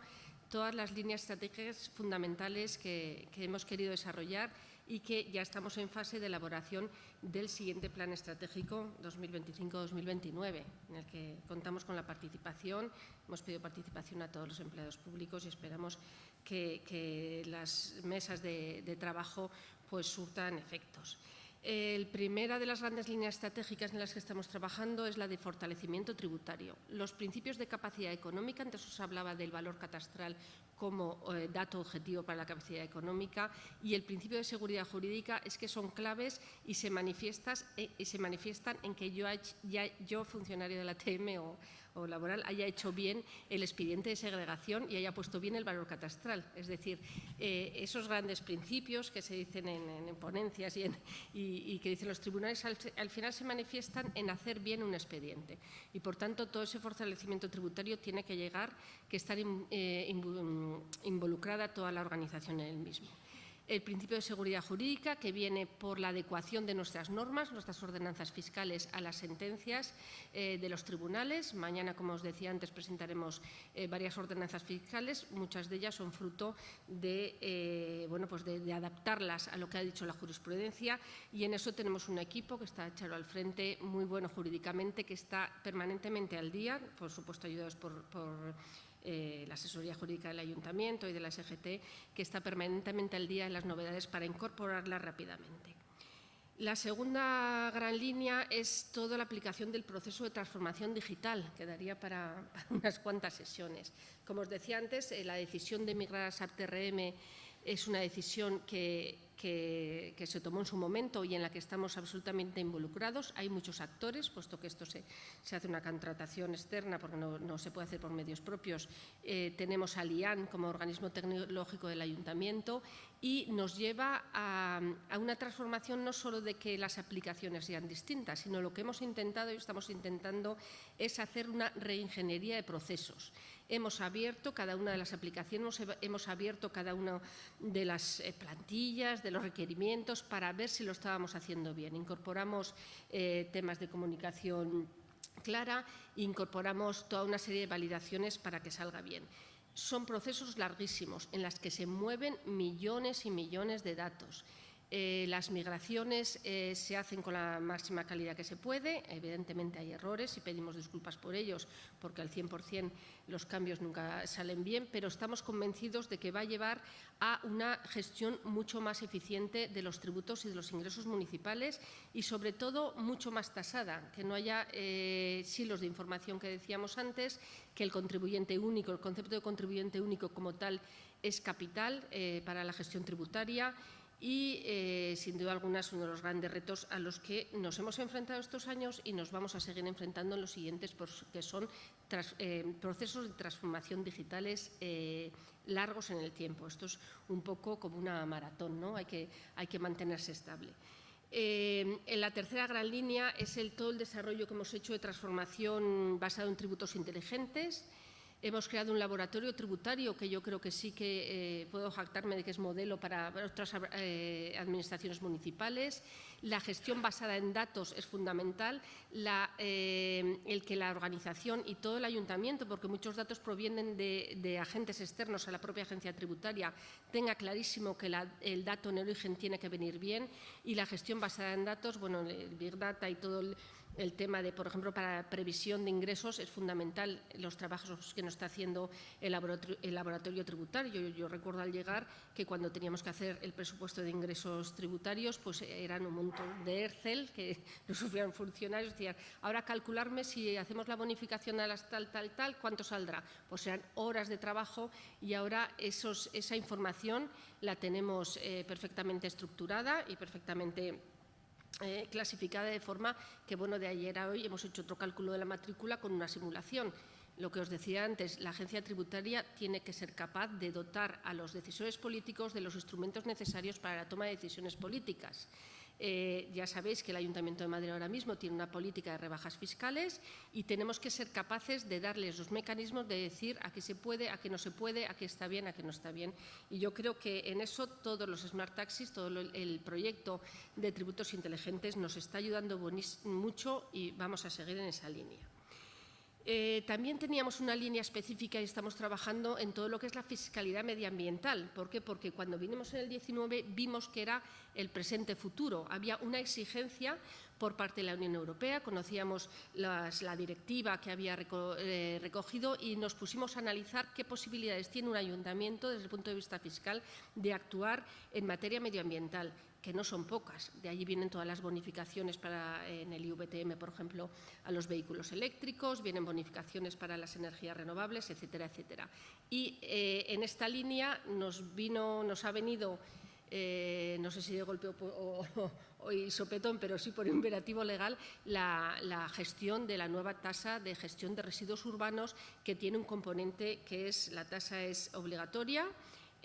todas las líneas estratégicas fundamentales que hemos querido desarrollar y que ya estamos en fase de elaboración del siguiente Plan Estratégico 2025-2029, en el que contamos con la participación. Hemos pedido participación a todos los empleados públicos y esperamos que las mesas de trabajo pues surtan efectos. La primera de las grandes líneas estratégicas en las que estamos trabajando es la de fortalecimiento tributario. Los principios de capacidad económica, antes os hablaba del valor catastral como dato objetivo para la capacidad económica, y el principio de seguridad jurídica es que son claves y se manifiestan en que yo funcionario de la TM o laboral, haya hecho bien el expediente de segregación y haya puesto bien el valor catastral. Es decir, esos grandes principios que se dicen en ponencias y y que dicen los tribunales al final se manifiestan en hacer bien un expediente. Y, por tanto, todo ese fortalecimiento tributario tiene que estar involucrada toda la organización en el mismo. El principio de seguridad jurídica, que viene por la adecuación de nuestras normas, nuestras ordenanzas fiscales a las sentencias de los tribunales. Mañana, como os decía antes, presentaremos varias ordenanzas fiscales. Muchas de ellas son fruto de adaptarlas a lo que ha dicho la jurisprudencia, y en eso tenemos un equipo que está echado al frente, muy bueno jurídicamente, que está permanentemente al día, por supuesto ayudados por la asesoría jurídica del Ayuntamiento y de la SGT, que está permanentemente al día en las novedades para incorporarlas rápidamente. La segunda gran línea es toda la aplicación del proceso de transformación digital, que daría para unas cuantas sesiones. Como os decía antes, la decisión de migrar a SAP TRM es una decisión que se tomó en su momento y en la que estamos absolutamente involucrados. Hay muchos actores, puesto que esto se hace una contratación externa porque no se puede hacer por medios propios. Tenemos a LIAN como organismo tecnológico del Ayuntamiento, y nos lleva a una transformación no solo de que las aplicaciones sean distintas, sino lo que hemos intentado y estamos intentando es hacer una reingeniería de procesos. Hemos abierto cada una de las aplicaciones, hemos abierto cada una de las plantillas, de los requerimientos, para ver si lo estábamos haciendo bien. Incorporamos temas de comunicación clara, incorporamos toda una serie de validaciones para que salga bien. Son procesos larguísimos en los que se mueven millones y millones de datos. Las migraciones se hacen con la máxima calidad que se puede. Evidentemente hay errores y pedimos disculpas por ellos, porque al 100% los cambios nunca salen bien, pero estamos convencidos de que va a llevar a una gestión mucho más eficiente de los tributos y de los ingresos municipales, y sobre todo mucho más tasada, que no haya silos de información que decíamos antes, que el contribuyente único, el concepto de contribuyente único como tal es capital para la gestión tributaria. Y, sin duda alguna, es uno de los grandes retos a los que nos hemos enfrentado estos años y nos vamos a seguir enfrentando en los siguientes, porque son procesos de transformación digitales largos en el tiempo. Esto es un poco como una maratón, ¿no? Hay que mantenerse estable. En la tercera gran línea es todo el desarrollo que hemos hecho de transformación basado en tributos inteligentes. Hemos creado un laboratorio tributario que yo creo que sí que puedo jactarme de que es modelo para otras administraciones municipales. La gestión basada en datos es fundamental. El que la organización y todo el ayuntamiento, porque muchos datos provienen de agentes externos a la propia agencia tributaria, tenga clarísimo que el dato en origen tiene que venir bien. Y la gestión basada en datos, bueno, el Big Data y todo el tema de, por ejemplo, para previsión de ingresos es fundamental los trabajos que nos está haciendo el laboratorio tributario. Yo recuerdo al llegar que cuando teníamos que hacer el presupuesto de ingresos tributarios, pues eran un montón de Excel que lo sufrían funcionarios. Decían, ahora calcularme si hacemos la bonificación a las tal, ¿cuánto saldrá? Pues eran horas de trabajo, y ahora esa información la tenemos perfectamente estructurada y perfectamente clasificada, de forma que, bueno, de ayer a hoy hemos hecho otro cálculo de la matrícula con una simulación. Lo que os decía antes, la agencia tributaria tiene que ser capaz de dotar a los decisores políticos de los instrumentos necesarios para la toma de decisiones políticas. Ya sabéis que el Ayuntamiento de Madrid ahora mismo tiene una política de rebajas fiscales, y tenemos que ser capaces de darles los mecanismos de decir a qué se puede, a qué no se puede, a qué está bien, a qué no está bien. Y yo creo que en eso todos los Smart Taxis, todo el proyecto de tributos inteligentes nos está ayudando mucho, y vamos a seguir en esa línea. También teníamos una línea específica y estamos trabajando en todo lo que es la fiscalidad medioambiental. ¿Por qué? Porque cuando vinimos en el 19 vimos que era el presente futuro. Había una exigencia por parte de la Unión Europea, conocíamos la directiva que había recogido, y nos pusimos a analizar qué posibilidades tiene un ayuntamiento desde el punto de vista fiscal de actuar en materia medioambiental, que no son pocas. De allí vienen todas las bonificaciones en el IVTM, por ejemplo, a los vehículos eléctricos, vienen bonificaciones para las energías renovables, etcétera, etcétera. Y en esta línea nos ha venido, no sé si de golpe o sopetón, pero sí por imperativo legal, la gestión de la nueva tasa de gestión de residuos urbanos, que tiene un componente que es, la tasa es obligatoria,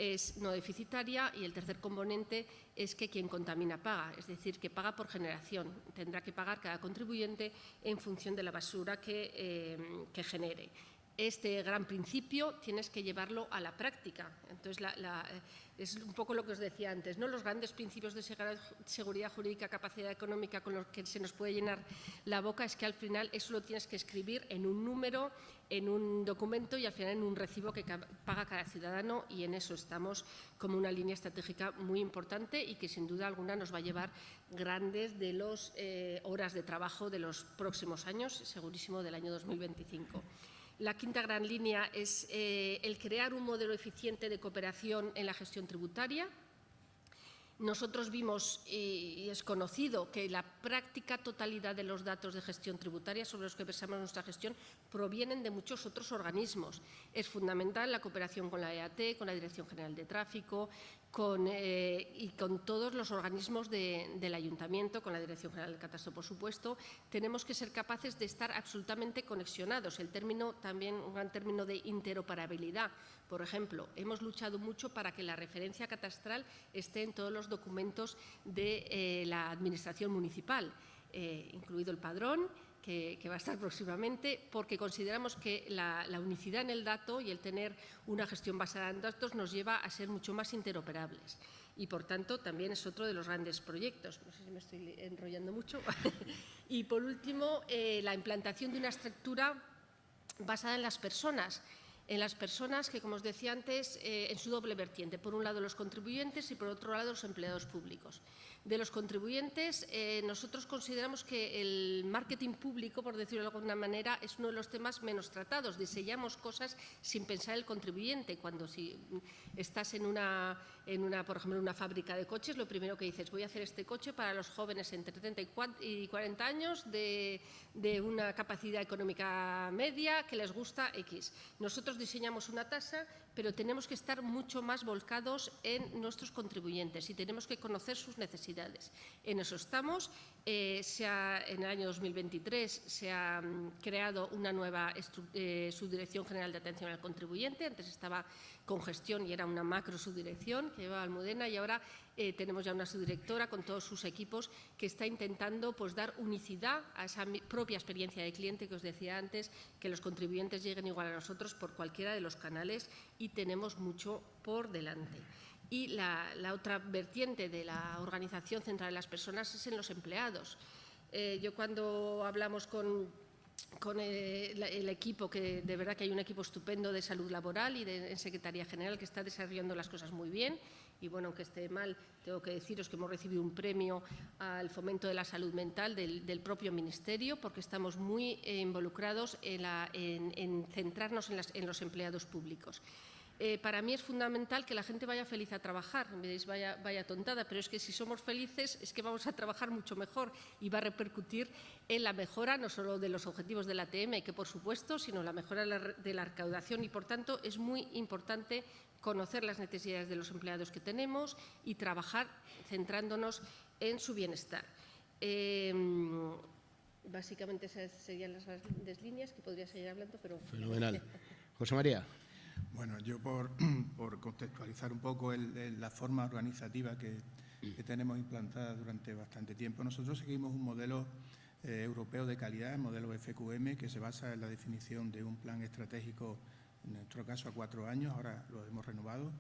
es no deficitaria y el tercer componente es que quien contamina paga, es decir, que paga por generación. Tendrá que pagar cada contribuyente en función de la basura que genere. Este gran principio tienes que llevarlo a la práctica. Entonces, es un poco lo que os decía antes, ¿no? Los grandes principios de seguridad jurídica, capacidad económica con los que se nos puede llenar la boca es que al final eso lo tienes que escribir en un número, en un documento y al final en un recibo que paga cada ciudadano, y en eso estamos como una línea estratégica muy importante y que sin duda alguna nos va a llevar grandes de las horas de trabajo de los próximos años, segurísimo del año 2025. La quinta gran línea es el crear un modelo eficiente de cooperación en la gestión tributaria. Nosotros vimos, y es conocido, que la práctica totalidad de los datos de gestión tributaria sobre los que basamos nuestra gestión provienen de muchos otros organismos. Es fundamental la cooperación con la EAT, con la Dirección General de Tráfico, y con todos los organismos del Ayuntamiento, con la Dirección General del Catastro, por supuesto. Tenemos que ser capaces de estar absolutamente conexionados. El término, también un gran término de interoperabilidad. Por ejemplo, hemos luchado mucho para que la referencia catastral esté en todos los documentos de la Administración municipal, incluido el padrón, que va a estar próximamente, porque consideramos que la unicidad en el dato y el tener una gestión basada en datos nos lleva a ser mucho más interoperables. Y, por tanto, también es otro de los grandes proyectos. No sé si me estoy enrollando mucho. Y, por último, la implantación de una estructura basada en las personas. Que, como os decía antes, en su doble vertiente. Por un lado, los contribuyentes y, por otro lado, los empleados públicos. De los contribuyentes, nosotros consideramos que el marketing público, por decirlo de alguna manera, es uno de los temas menos tratados. Diseñamos cosas sin pensar en el contribuyente. Cuando si estás por ejemplo, en una fábrica de coches, lo primero que dices, voy a hacer este coche para los jóvenes entre 30 y 40 años de una capacidad económica media que les gusta X. Nosotros diseñamos una tasa, pero tenemos que estar mucho más volcados en nuestros contribuyentes y tenemos que conocer sus necesidades. En eso estamos. En el año 2023 se ha creado una nueva Subdirección General de Atención al Contribuyente. Antes estaba con gestión y era una macro subdirección que llevaba Almudena, y ahora tenemos ya una subdirectora con todos sus equipos que está intentando dar unicidad a esa propia experiencia de cliente que os decía antes, que los contribuyentes lleguen igual a nosotros por cualquiera de los canales, y tenemos mucho por delante. Y la otra vertiente de la organización central de las personas es en los empleados. Yo, cuando hablamos con el equipo, que de verdad que hay un equipo estupendo de salud laboral y en Secretaría General que está desarrollando las cosas muy bien, y bueno, aunque esté mal, tengo que deciros que hemos recibido un premio al fomento de la salud mental del propio Ministerio, porque estamos muy involucrados en centrarnos en los empleados públicos. Para mí es fundamental que la gente vaya feliz a trabajar. Me diréis, vaya tontada, pero es que si somos felices es que vamos a trabajar mucho mejor y va a repercutir en la mejora no solo de los objetivos de la ATM, que por supuesto, sino la mejora de la recaudación, y por tanto es muy importante conocer las necesidades de los empleados que tenemos y trabajar centrándonos en su bienestar. Básicamente esas serían las grandes líneas, que podría seguir hablando, pero… Fenomenal. José María. Bueno, yo por contextualizar un poco la forma organizativa que tenemos implantada durante bastante tiempo, nosotros seguimos un modelo europeo de calidad, el modelo FQM, que se basa en la definición de un plan estratégico, en nuestro caso a 4 años, ahora lo hemos renovado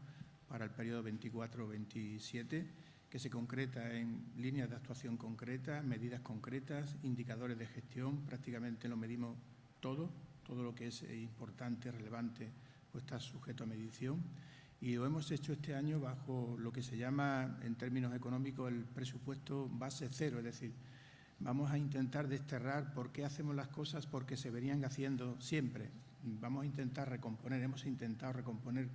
para el periodo 24-27, que se concreta en líneas de actuación concretas, medidas concretas, indicadores de gestión. Prácticamente lo medimos todo lo que es importante, relevante, pues está sujeto a medición, y lo hemos hecho este año bajo lo que se llama, en términos económicos, el presupuesto base cero, es decir, vamos a intentar desterrar por qué hacemos las cosas porque se venían haciendo siempre. Vamos a intentar recomponer, hemos intentado recomponer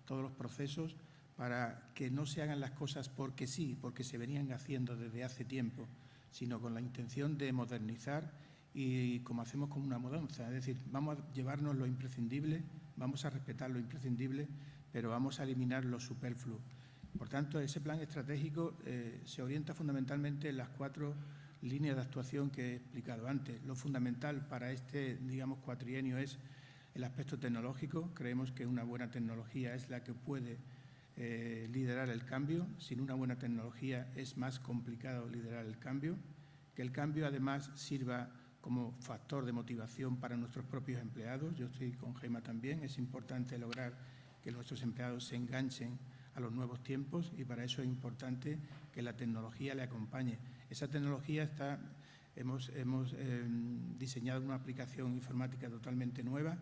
todos los procesos para que no se hagan las cosas porque sí, porque se venían haciendo desde hace tiempo, sino con la intención de modernizar y como hacemos como una mudanza, es decir, vamos a llevarnos lo imprescindible, vamos a respetar lo imprescindible, pero vamos a eliminar lo superfluo. Por tanto, ese plan estratégico se orienta fundamentalmente en las 4 líneas de actuación que he explicado antes. Lo fundamental para este, digamos, cuatrienio es el aspecto tecnológico. Creemos que una buena tecnología es la que puede liderar el cambio. Sin una buena tecnología es más complicado liderar el cambio. Que el cambio además sirva como factor de motivación para nuestros propios empleados. Yo estoy con Gemma también. Es importante lograr que nuestros empleados se enganchen a los nuevos tiempos y para eso es importante que la tecnología le acompañe. Esa tecnología hemos diseñado una aplicación informática totalmente nueva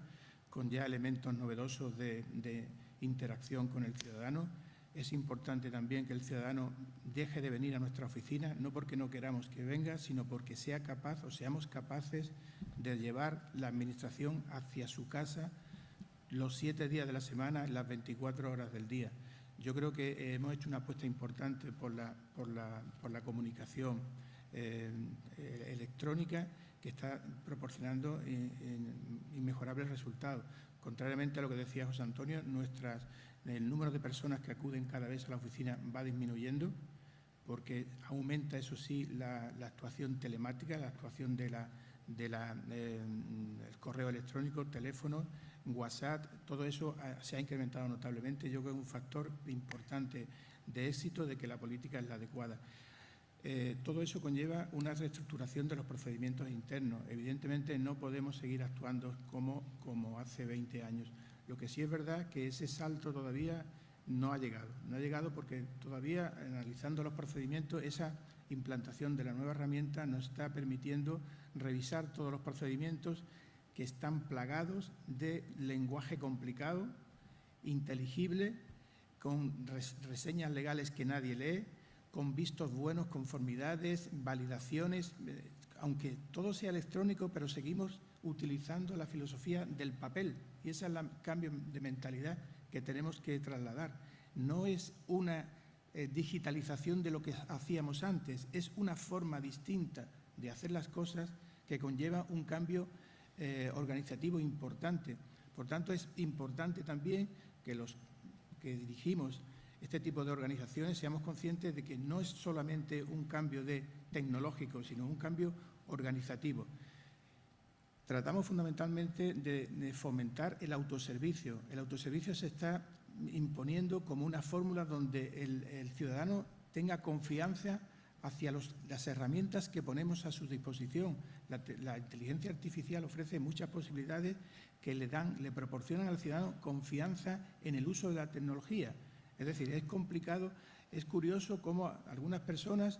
con ya elementos novedosos de interacción con el ciudadano. Es importante también que el ciudadano deje de venir a nuestra oficina, no porque no queramos que venga, sino porque sea capaz o seamos capaces de llevar la Administración hacia su casa los 7 días de la semana, las 24 horas del día. Yo creo que hemos hecho una apuesta importante por la comunicación electrónica que está proporcionando inmejorables resultados. Contrariamente a lo que decía José Antonio, el número de personas que acuden cada vez a la oficina va disminuyendo porque aumenta, eso sí, la actuación telemática, la actuación del correo electrónico, teléfono, WhatsApp, todo eso se ha incrementado notablemente. Yo creo que es un factor importante de éxito de que la política es la adecuada. Todo eso conlleva una reestructuración de los procedimientos internos. Evidentemente no podemos seguir actuando como hace 20 años. Lo que sí es verdad que ese salto todavía no ha llegado. No ha llegado porque todavía, analizando los procedimientos, esa implantación de la nueva herramienta nos está permitiendo revisar todos los procedimientos que están plagados de lenguaje complicado, inteligible, con reseñas legales que nadie lee, con vistos buenos, conformidades, validaciones, aunque todo sea electrónico, pero seguimos utilizando la filosofía del papel y ese es el cambio de mentalidad que tenemos que trasladar. No es una digitalización de lo que hacíamos antes, es una forma distinta de hacer las cosas que conlleva un cambio organizativo importante. Por tanto, es importante también que los que dirigimos este tipo de organizaciones seamos conscientes de que no es solamente un cambio tecnológico, sino un cambio organizativo. Tratamos fundamentalmente de fomentar el autoservicio. El autoservicio se está imponiendo como una fórmula donde el ciudadano tenga confianza hacia las herramientas que ponemos a su disposición. La inteligencia artificial ofrece muchas posibilidades que le proporcionan al ciudadano confianza en el uso de la tecnología. Es decir, es complicado, es curioso cómo algunas personas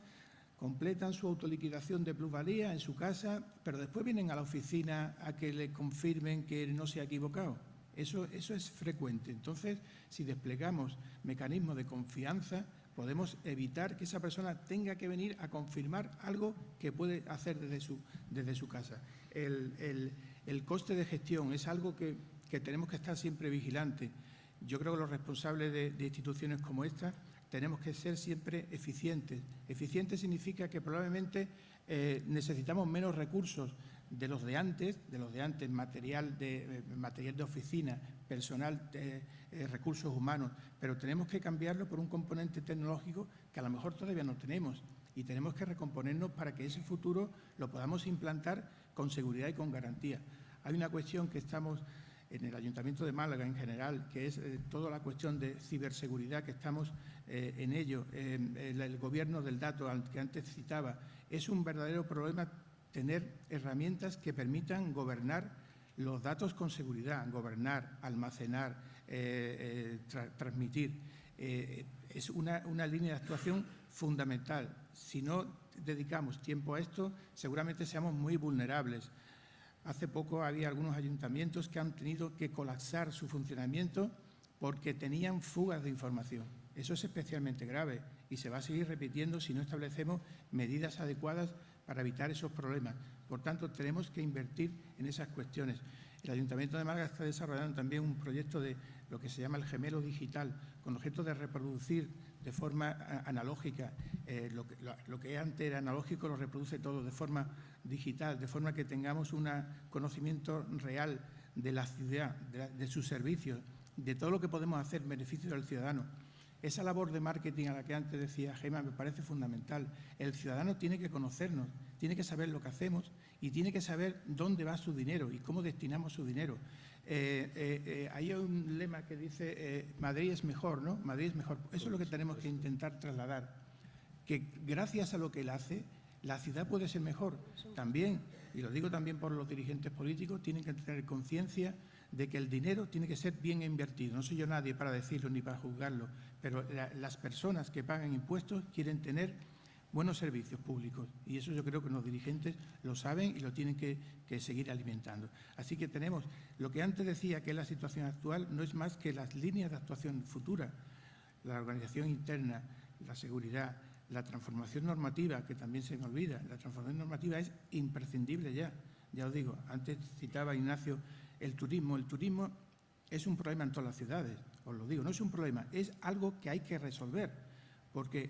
completan su autoliquidación de plusvalía en su casa, pero después vienen a la oficina a que le confirmen que no se ha equivocado. Eso es frecuente. Entonces, si desplegamos mecanismos de confianza, podemos evitar que esa persona tenga que venir a confirmar algo que puede hacer desde su casa. El coste de gestión es algo que tenemos que estar siempre vigilantes. Yo creo que los responsables de instituciones como esta tenemos que ser siempre eficientes. Eficiente significa que probablemente necesitamos menos recursos de los de antes, material de oficina, personal, recursos humanos, pero tenemos que cambiarlo por un componente tecnológico que a lo mejor todavía no tenemos y tenemos que recomponernos para que ese futuro lo podamos implantar con seguridad y con garantía. Hay una cuestión que estamos en el Ayuntamiento de Málaga en general, que es toda la cuestión de ciberseguridad, que estamos en ello. El gobierno del dato que antes citaba, es un verdadero problema tener herramientas que permitan gobernar los datos con seguridad, gobernar, almacenar, transmitir. Es una línea de actuación fundamental. Si no dedicamos tiempo a esto, seguramente seamos muy vulnerables. Hace poco había algunos ayuntamientos que han tenido que colapsar su funcionamiento porque tenían fugas de información. Eso es especialmente grave y se va a seguir repitiendo si no establecemos medidas adecuadas para evitar esos problemas. Por tanto, tenemos que invertir en esas cuestiones. El Ayuntamiento de Málaga está desarrollando también un proyecto de lo que se llama el gemelo digital, con objeto de reproducir de forma analógica. Lo que antes era analógico lo reproduce todo de forma digital, de forma que tengamos un conocimiento real de la ciudad, de sus servicios, de todo lo que podemos hacer en beneficio del ciudadano. Esa labor de marketing a la que antes decía Gemma me parece fundamental. El ciudadano tiene que conocernos, tiene que saber lo que hacemos y tiene que saber dónde va su dinero y cómo destinamos su dinero. Hay un lema que dice Madrid es mejor, ¿no? Madrid es mejor. Eso es lo que tenemos que intentar trasladar, que gracias a lo que él hace, la ciudad puede ser mejor. También, y lo digo también por los dirigentes políticos, tienen que tener conciencia de que el dinero tiene que ser bien invertido. No soy yo nadie para decirlo ni para juzgarlo, pero las personas que pagan impuestos quieren tener buenos servicios públicos y eso yo creo que los dirigentes lo saben y lo tienen que seguir alimentando. Así que tenemos lo que antes decía que es la situación actual, no es más que las líneas de actuación futura, la organización interna, la seguridad, la transformación normativa, que también se me olvida. La transformación normativa es imprescindible ya. Ya os digo, antes citaba Ignacio el turismo. El turismo es un problema en todas las ciudades, os lo digo, no es un problema, es algo que hay que resolver, porque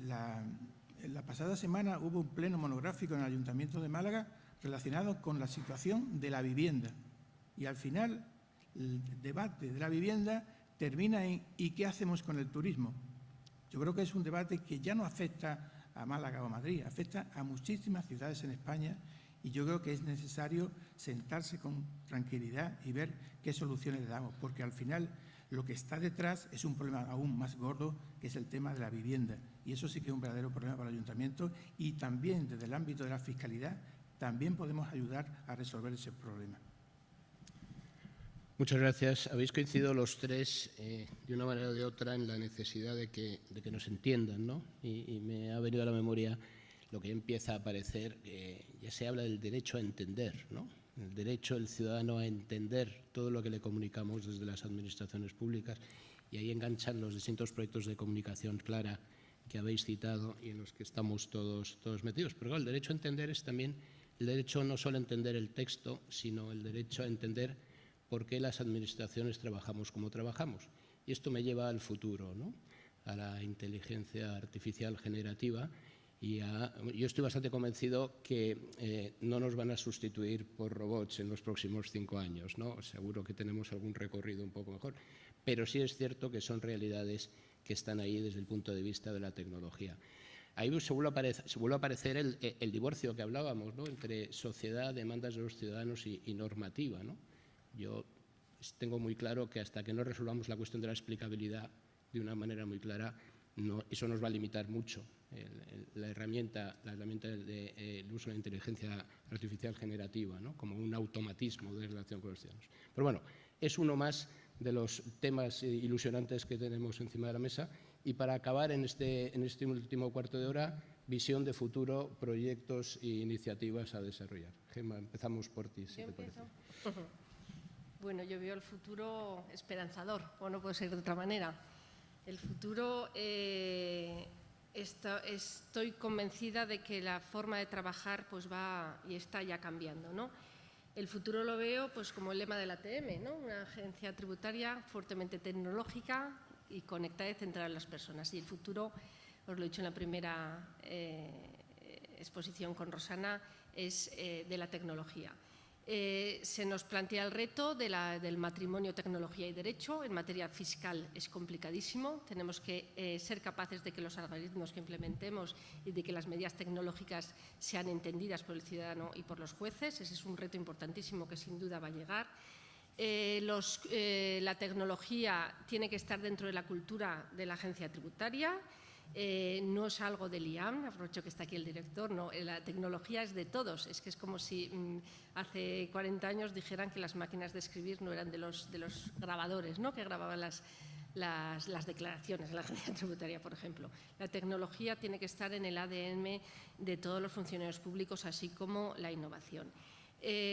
la pasada semana hubo un pleno monográfico en el Ayuntamiento de Málaga relacionado con la situación de la vivienda. Y al final, el debate de la vivienda termina en ¿y qué hacemos con el turismo? Yo creo que es un debate que ya no afecta a Málaga o a Madrid, afecta a muchísimas ciudades en España y yo creo que es necesario sentarse con tranquilidad y ver qué soluciones le damos, porque al final lo que está detrás es un problema aún más gordo, que es el tema de la vivienda. Y eso sí que es un verdadero problema para el Ayuntamiento y también desde el ámbito de la fiscalidad también podemos ayudar a resolver ese problema. Muchas gracias. Habéis coincidido los tres, de una manera o de otra, en la necesidad de que nos entiendan, ¿no? Y me ha venido a la memoria lo que empieza a aparecer, ya se habla del derecho a entender, ¿no? El derecho del ciudadano a entender todo lo que le comunicamos desde las administraciones públicas, y ahí enganchan los distintos proyectos de comunicación clara que habéis citado y en los que estamos todos metidos. Pero claro, el derecho a entender es también el derecho no solo a entender el texto, sino el derecho a entender por qué las administraciones trabajamos como trabajamos. Y esto me lleva al futuro, ¿no? A la inteligencia artificial generativa. Y yo estoy bastante convencido que no nos van a sustituir por robots en los próximos 5 años, ¿no? Seguro que tenemos algún recorrido un poco mejor, pero sí es cierto que son realidades que están ahí desde el punto de vista de la tecnología. Ahí se vuelve a aparecer el divorcio que hablábamos, ¿no? Entre sociedad, demandas de los ciudadanos y normativa, ¿no? Yo tengo muy claro que hasta que no resolvamos la cuestión de la explicabilidad de una manera muy clara, eso nos va a limitar mucho la herramienta del uso de la inteligencia artificial generativa, ¿no? Como un automatismo de relación con los ciudadanos. Pero bueno, es uno más de los temas ilusionantes que tenemos encima de la mesa. Y para acabar en este último cuarto de hora, visión de futuro, proyectos e iniciativas a desarrollar. Gemma, empezamos por ti, si te parece. Bueno, yo veo el futuro esperanzador, o no puede ser de otra manera. El futuro, estoy convencida de que la forma de trabajar pues va y está ya cambiando, ¿no? El futuro lo veo pues como el lema de la ATM, ¿no? Una agencia tributaria fuertemente tecnológica y conectada y centrada en las personas. Y el futuro, os lo he dicho en la primera exposición con Rosana, es de la tecnología. Se nos plantea el reto del matrimonio tecnología y derecho. En materia fiscal es complicadísimo. Tenemos que ser capaces de que los algoritmos que implementemos y de que las medidas tecnológicas sean entendidas por el ciudadano y por los jueces. Ese es un reto importantísimo que sin duda va a llegar. La tecnología tiene que estar dentro de la cultura de la agencia tributaria. No es algo del IAM, aprovecho que está aquí el director, no, la tecnología es de todos. Es que es como si hace 40 años dijeran que las máquinas de escribir no eran de los grabadores, ¿no? Que grababan las declaraciones de la agencia tributaria, por ejemplo. La tecnología tiene que estar en el ADN de todos los funcionarios públicos, así como la innovación.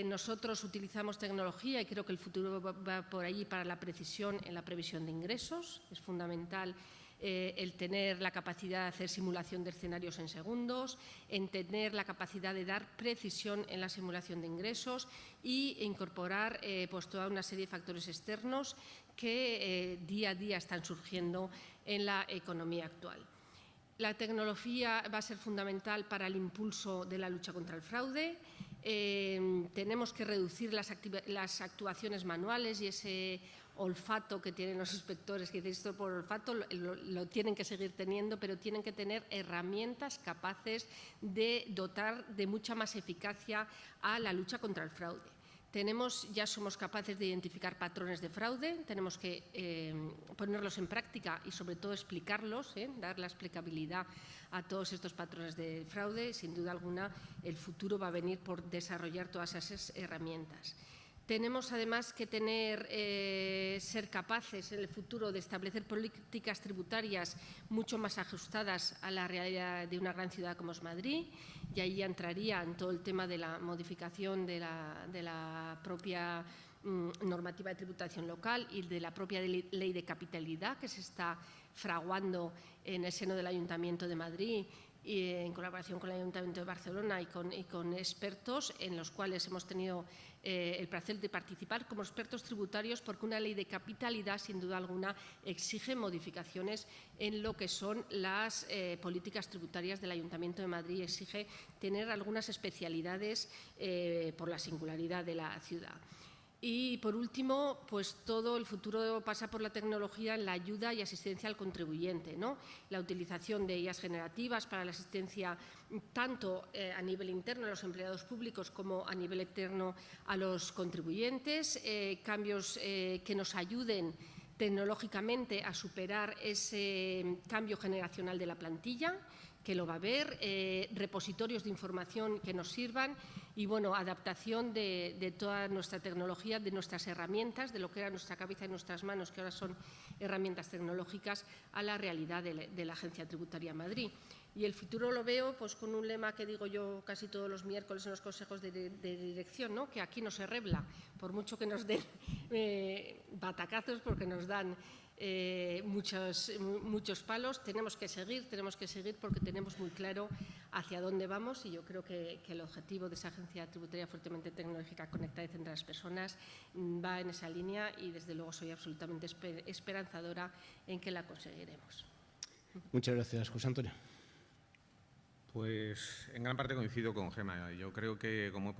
Nosotros utilizamos tecnología y creo que el futuro va por ahí para la precisión en la previsión de ingresos. Es fundamental el tener la capacidad de hacer simulación de escenarios en segundos, en tener la capacidad de dar precisión en la simulación de ingresos e incorporar pues toda una serie de factores externos que día a día están surgiendo en la economía actual. La tecnología va a ser fundamental para el impulso de la lucha contra el fraude. tenemos que reducir las actuaciones manuales y ese olfato que tienen los inspectores, que dicen esto por olfato, lo tienen que seguir teniendo, pero tienen que tener herramientas capaces de dotar de mucha más eficacia a la lucha contra el fraude. Ya somos capaces de identificar patrones de fraude, tenemos que ponerlos en práctica y sobre todo explicarlos, dar la explicabilidad a todos estos patrones de fraude. Sin duda alguna, el futuro va a venir por desarrollar todas esas herramientas. Tenemos además que ser capaces en el futuro de establecer políticas tributarias mucho más ajustadas a la realidad de una gran ciudad como es Madrid, y ahí entraría en todo el tema de la modificación de la propia normativa de tributación local y de la propia ley de capitalidad que se está fraguando en el seno del Ayuntamiento de Madrid y en colaboración con el Ayuntamiento de Barcelona y con expertos, en los cuales hemos tenido el placer de participar como expertos tributarios, porque una ley de capitalidad, sin duda alguna, exige modificaciones en lo que son las políticas tributarias del Ayuntamiento de Madrid, exige tener algunas especialidades por la singularidad de la ciudad. Y, por último, pues todo el futuro pasa por la tecnología en la ayuda y asistencia al contribuyente, ¿no? La utilización de IAs generativas para la asistencia tanto a nivel interno a los empleados públicos como a nivel externo a los contribuyentes, cambios que nos ayuden tecnológicamente a superar ese cambio generacional de la plantilla, que lo va a haber, repositorios de información que nos sirvan y, bueno, adaptación de toda nuestra tecnología, de nuestras herramientas, de lo que era nuestra cabeza y nuestras manos, que ahora son herramientas tecnológicas, a la realidad de la Agencia Tributaria Madrid. Y el futuro lo veo pues con un lema que digo yo casi todos los miércoles en los consejos de dirección, ¿no? Que aquí no se rebla, por mucho que nos den batacazos, porque nos dan muchos palos. Tenemos que seguir porque tenemos muy claro hacia dónde vamos, y yo creo que el objetivo de esa agencia tributaria fuertemente tecnológica, conectada y centrada en las personas va en esa línea, y desde luego soy absolutamente esperanzadora en que la conseguiremos. Muchas gracias, José Antonio. Pues en gran parte coincido con Gemma. Yo creo que, como he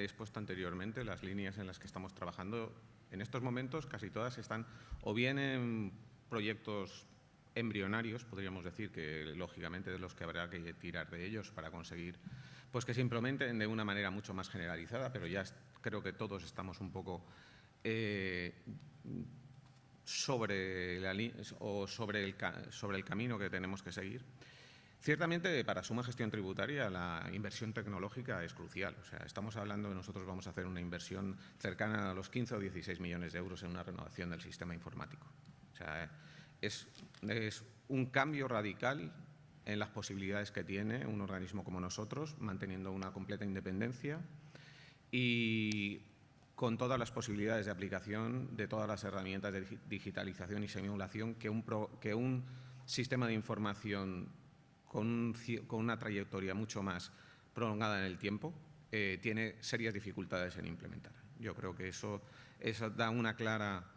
expuesto anteriormente, las líneas en las que estamos trabajando en estos momentos casi todas están o bien en proyectos embrionarios, podríamos decir, que lógicamente de los que habrá que tirar de ellos para conseguir pues que se implementen de una manera mucho más generalizada, pero ya creo que todos estamos un poco sobre el camino que tenemos que seguir. Ciertamente, para suma gestión tributaria, la inversión tecnológica es crucial. O sea, estamos hablando de nosotros vamos a hacer una inversión cercana a los 15 o 16 millones de euros en una renovación del sistema informático. O sea, es un cambio radical en las posibilidades que tiene un organismo como nosotros, manteniendo una completa independencia y con todas las posibilidades de aplicación de todas las herramientas de digitalización y simulación que un sistema de información con una trayectoria mucho más prolongada en el tiempo, tiene serias dificultades en implementar. Yo creo que eso da una clara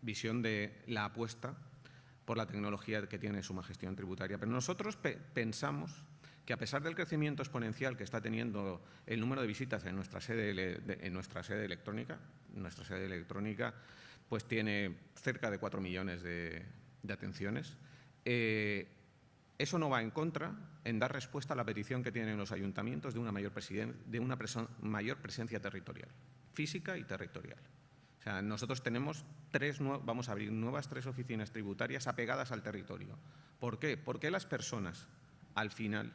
visión de la apuesta por la tecnología que tiene suma gestión tributaria. Pero nosotros pensamos que, a pesar del crecimiento exponencial que está teniendo el número de visitas en nuestra sede electrónica, pues tiene cerca de 4 millones de atenciones, eso no va en contra en dar respuesta a la petición que tienen los ayuntamientos de una mayor presencia territorial, física y territorial. O sea, nosotros vamos a abrir nuevas 3 oficinas tributarias apegadas al territorio. ¿Por qué? Porque las personas, al final,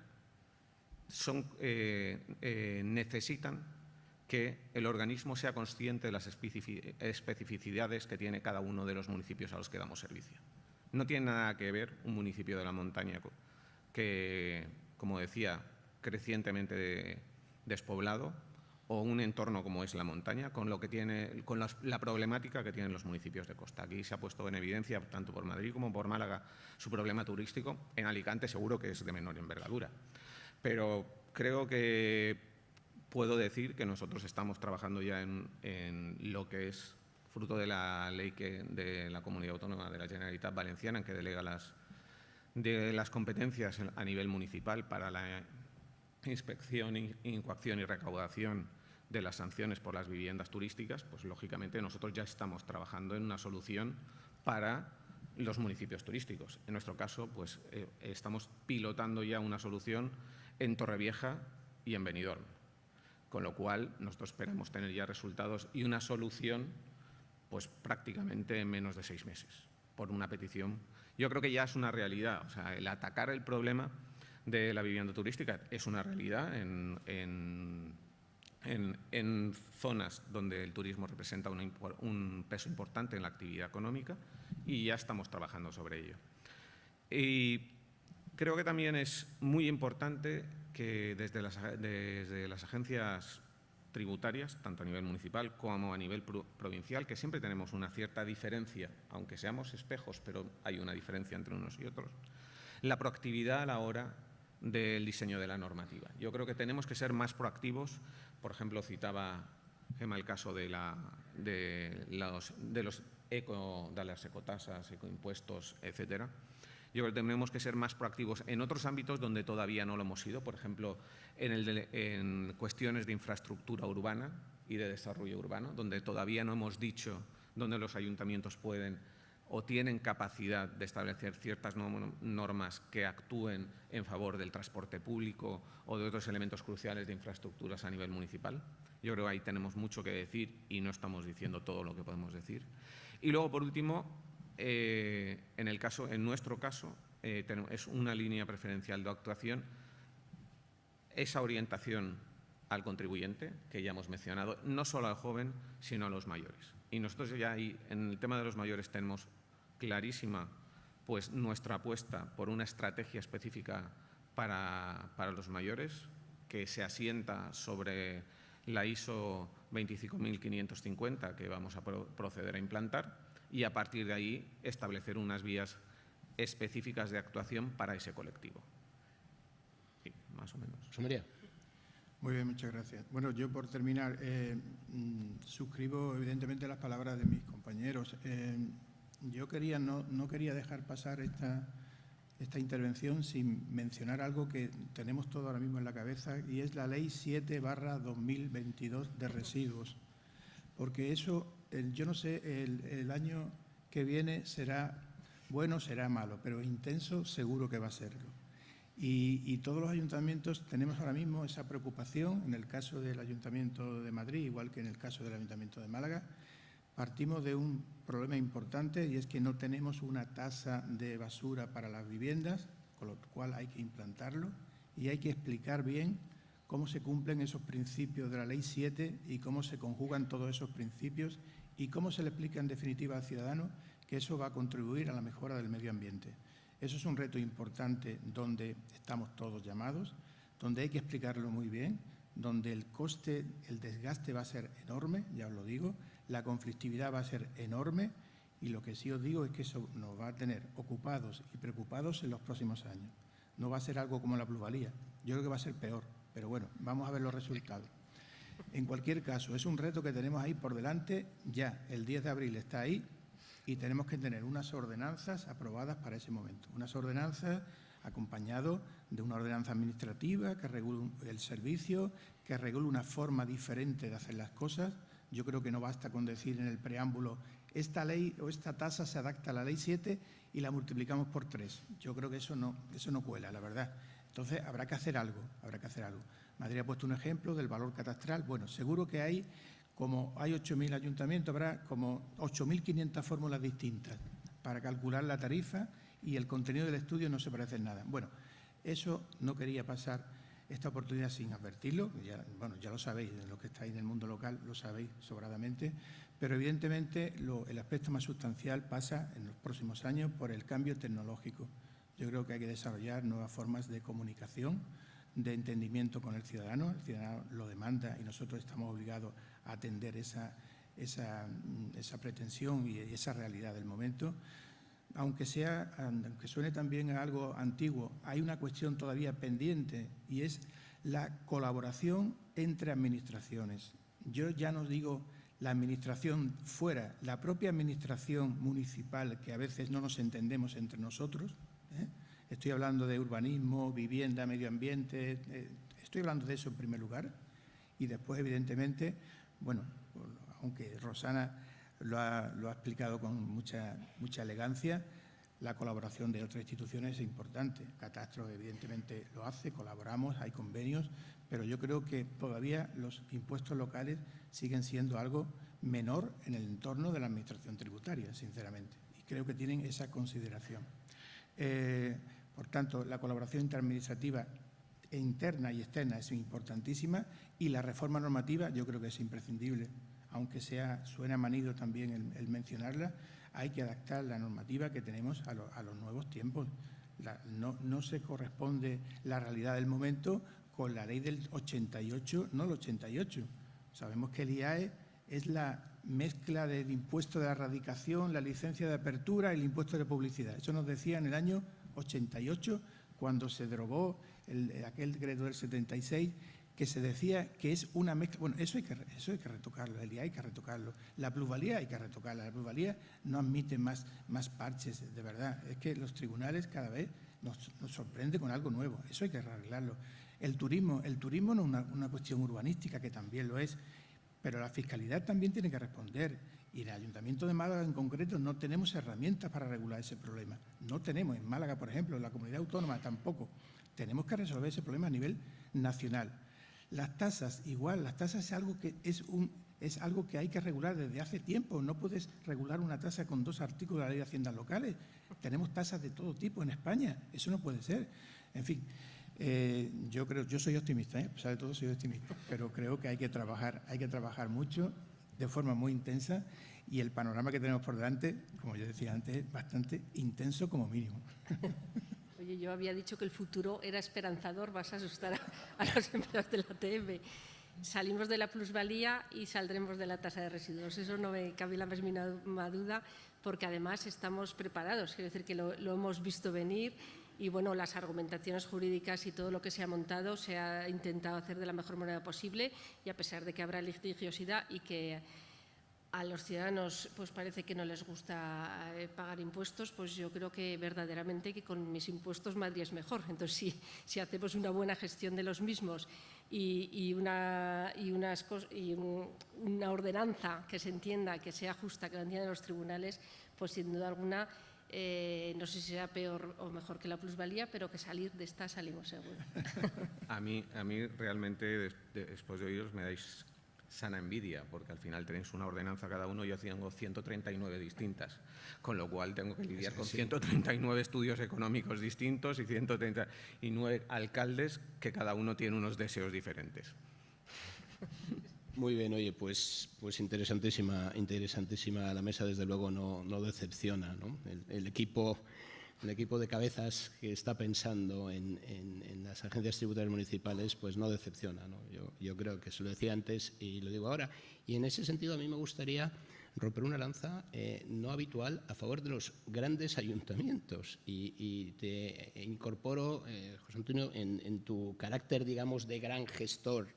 necesitan que el organismo sea consciente de las especificidades que tiene cada uno de los municipios a los que damos servicio. No tiene nada que ver un municipio de la montaña que, como decía, crecientemente despoblado, o un entorno como es la montaña, con la problemática que tienen los municipios de costa. Aquí se ha puesto en evidencia, tanto por Madrid como por Málaga, su problema turístico. En Alicante seguro que es de menor envergadura. Pero creo que puedo decir que nosotros estamos trabajando ya en lo que es fruto de la ley de la Comunidad Autónoma de la Generalitat Valenciana, en que delega las competencias a nivel municipal para inspección, incoacción y recaudación de las sanciones por las viviendas turísticas, pues lógicamente nosotros ya estamos trabajando en una solución para los municipios turísticos. En nuestro caso, pues estamos pilotando ya una solución en Torrevieja y en Benidorm, con lo cual nosotros esperamos tener ya resultados y una solución pues prácticamente en menos de 6 meses, por una petición. Yo creo que ya es una realidad, o sea, el atacar el problema de la vivienda turística es una realidad en zonas donde el turismo representa un peso importante en la actividad económica, y ya estamos trabajando sobre ello. Y creo que también es muy importante que desde las agencias tributarias, tanto a nivel municipal como a nivel provincial, que siempre tenemos una cierta diferencia, aunque seamos espejos, pero hay una diferencia entre unos y otros, la proactividad a la hora del diseño de la normativa. Yo creo que tenemos que ser más proactivos. Por ejemplo, citaba Gemma el caso de las ecotasas, ecoimpuestos, etcétera. Yo creo que tenemos que ser más proactivos en otros ámbitos donde todavía no lo hemos sido, por ejemplo, en cuestiones de infraestructura urbana y de desarrollo urbano, donde todavía no hemos dicho dónde los ayuntamientos pueden o tienen capacidad de establecer ciertas normas que actúen en favor del transporte público o de otros elementos cruciales de infraestructuras a nivel municipal. Yo creo que ahí tenemos mucho que decir y no estamos diciendo todo lo que podemos decir. Y luego, por último, en nuestro caso, es una línea preferencial de actuación, esa orientación al contribuyente, que ya hemos mencionado, no solo al joven, sino a los mayores. Y nosotros ya ahí, en el tema de los mayores, tenemos clarísima pues nuestra apuesta por una estrategia específica para los mayores, que se asienta sobre la ISO 25550 que vamos a proceder a implantar, y a partir de ahí establecer unas vías específicas de actuación para ese colectivo. Sí, más o menos. José María. Muy bien, muchas gracias. Bueno, yo por terminar, suscribo evidentemente las palabras de mis compañeros. Yo no quería dejar pasar esta intervención sin mencionar algo que tenemos todo ahora mismo en la cabeza, y es la Ley 7/2022 de residuos. Porque eso, yo no sé, el año que viene será bueno, será malo, pero intenso seguro que va a serlo. Y todos los ayuntamientos tenemos ahora mismo esa preocupación. En el caso del Ayuntamiento de Madrid, igual que en el caso del Ayuntamiento de Málaga, partimos de un problema importante, y es que no tenemos una tasa de basura para las viviendas, con lo cual hay que implantarlo y hay que explicar bien cómo se cumplen esos principios de la Ley 7 y cómo se conjugan todos esos principios y cómo se le explica en definitiva al ciudadano que eso va a contribuir a la mejora del medio ambiente. Eso es un reto importante donde estamos todos llamados, donde hay que explicarlo muy bien, donde el coste, el desgaste va a ser enorme, ya os lo digo, la conflictividad va a ser enorme, y lo que sí os digo es que eso nos va a tener ocupados y preocupados en los próximos años. No va a ser algo como la plusvalía, yo creo que va a ser peor, pero bueno, vamos a ver los resultados. En cualquier caso, es un reto que tenemos ahí por delante, ya el 10 de abril está ahí, y tenemos que tener unas ordenanzas aprobadas para ese momento. Unas ordenanzas acompañado de una ordenanza administrativa que regule el servicio, que regule una forma diferente de hacer las cosas. Yo creo que no basta con decir en el preámbulo esta ley o esta tasa se adapta a la Ley 7 y la multiplicamos por 3. Yo creo que eso no cuela, la verdad. Entonces habrá que hacer algo, Madrid ha puesto un ejemplo del valor catastral. Bueno, seguro que hay 8.000 ayuntamientos, habrá como 8.500 fórmulas distintas para calcular la tarifa, y el contenido del estudio no se parece en nada. Bueno, eso no quería pasar esta oportunidad sin advertirlo. Ya lo sabéis, de lo que estáis en el mundo local lo sabéis sobradamente, pero evidentemente el aspecto más sustancial pasa en los próximos años por el cambio tecnológico. Yo creo que hay que desarrollar nuevas formas de comunicación, de entendimiento con el ciudadano lo demanda y nosotros estamos obligados a atender esa pretensión y esa realidad del momento. Aunque suene también a algo antiguo, hay una cuestión todavía pendiente, y es la colaboración entre administraciones. Yo ya no digo la administración fuera, la propia administración municipal, que a veces no nos entendemos entre nosotros, Estoy hablando de urbanismo, vivienda, medio ambiente, Estoy hablando de eso en primer lugar y después, evidentemente, bueno, aunque Rosana lo ha explicado con mucha elegancia, la colaboración de otras instituciones es importante. Catastro, evidentemente, lo hace, colaboramos, hay convenios, pero yo creo que todavía los impuestos locales siguen siendo algo menor en el entorno de la Administración tributaria, sinceramente, y creo que tienen esa consideración. Por tanto, la colaboración interadministrativa interna y externa es importantísima y la reforma normativa yo creo que es imprescindible, aunque suena manido también el mencionarla. Hay que adaptar la normativa que tenemos a los nuevos tiempos. No se corresponde la realidad del momento con la ley del 88, no el 88. Sabemos que el IAE es la mezcla del impuesto de la radicación, la licencia de apertura y el impuesto de publicidad. Eso nos decía en el año 88, cuando se derogó aquel decreto del 76, que se decía que es una mezcla. Bueno, eso hay que retocarlo, el IAE hay que retocarlo, la plusvalía hay que retocarla, la plusvalía no admite más parches, de verdad. Es que los tribunales cada vez nos sorprende con algo nuevo, eso hay que arreglarlo. El turismo no es una cuestión urbanística, que también lo es, pero la fiscalidad también tiene que responder. Y en el Ayuntamiento de Málaga en concreto no tenemos herramientas para regular ese problema. No tenemos, en Málaga, por ejemplo, en la comunidad autónoma tampoco. Tenemos que resolver ese problema a nivel nacional. Las tasas, igual, las tasas es algo que es algo que hay que regular desde hace tiempo. No puedes regular una tasa con 2 artículos de la Ley de Haciendas Locales. Tenemos tasas de todo tipo en España. Eso no puede ser. En fin, yo soy optimista, a pesar de todo soy optimista, pero creo que hay que trabajar mucho, de forma muy intensa, y el panorama que tenemos por delante, como yo decía antes, es bastante intenso como mínimo. Oye, yo había dicho que el futuro era esperanzador, vas a asustar a los empleados de la ATM. Salimos de la plusvalía y saldremos de la tasa de residuos. Eso no me cabe la más mínima duda, porque además estamos preparados. Quiero decir que lo hemos visto venir y, bueno, las argumentaciones jurídicas y todo lo que se ha montado se ha intentado hacer de la mejor manera posible, y a pesar de que habrá litigiosidad y que a los ciudadanos pues parece que no les gusta pagar impuestos, pues yo creo que verdaderamente que con mis impuestos Madrid es mejor. Entonces, si hacemos una buena gestión de los mismos y una ordenanza que se entienda, que sea justa, que la entiendan los tribunales, pues sin duda alguna, no sé si será peor o mejor que la plusvalía, pero que salir de esta salimos seguro. A mí realmente, después de oíros, me dais sana envidia, porque al final tenéis una ordenanza cada uno, yo tengo 139 distintas, con lo cual tengo que lidiar con 139 estudios económicos distintos y 139 alcaldes que cada uno tiene unos deseos diferentes. Muy bien, oye, pues interesantísima la mesa, desde luego no decepciona, ¿no? El equipo de cabezas que está pensando en las agencias tributarias municipales, pues no decepciona, ¿no? Yo creo que se lo decía antes y lo digo ahora. Y en ese sentido a mí me gustaría romper una lanza no habitual a favor de los grandes ayuntamientos. Y te incorporo, José Antonio, en tu carácter, digamos, de gran gestor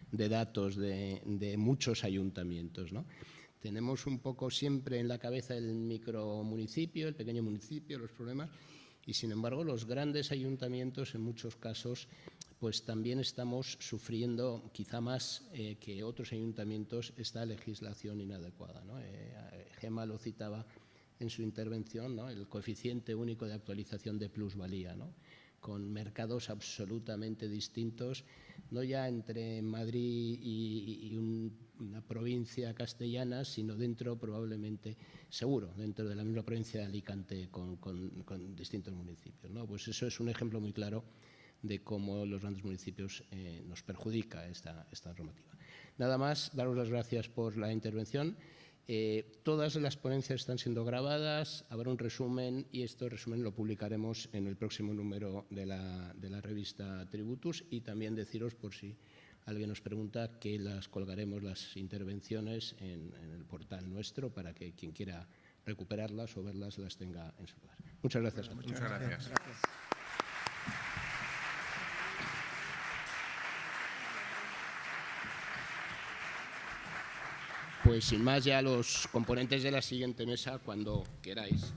de datos de muchos ayuntamientos, ¿no? Tenemos un poco siempre en la cabeza el micromunicipio, el pequeño municipio, los problemas, y sin embargo los grandes ayuntamientos en muchos casos pues también estamos sufriendo quizá más que otros ayuntamientos esta legislación inadecuada, ¿no? Gemma lo citaba en su intervención, ¿no? El coeficiente único de actualización de plusvalía, ¿no? Con mercados absolutamente distintos, no ya entre Madrid y una provincia castellana, sino dentro, probablemente, seguro, dentro de la misma provincia de Alicante con distintos municipios, ¿no? Pues eso es un ejemplo muy claro de cómo los grandes municipios nos perjudica esta normativa. Nada más, daros las gracias por la intervención. Todas las ponencias están siendo grabadas, habrá un resumen y este resumen lo publicaremos en el próximo número de la revista Tributus, y también deciros, por si alguien nos pregunta, que las colgaremos las intervenciones en el portal nuestro para que quien quiera recuperarlas o verlas las tenga en su lugar. Muchas gracias. Muchas gracias. Pues sin más, ya los componentes de la siguiente mesa, cuando queráis.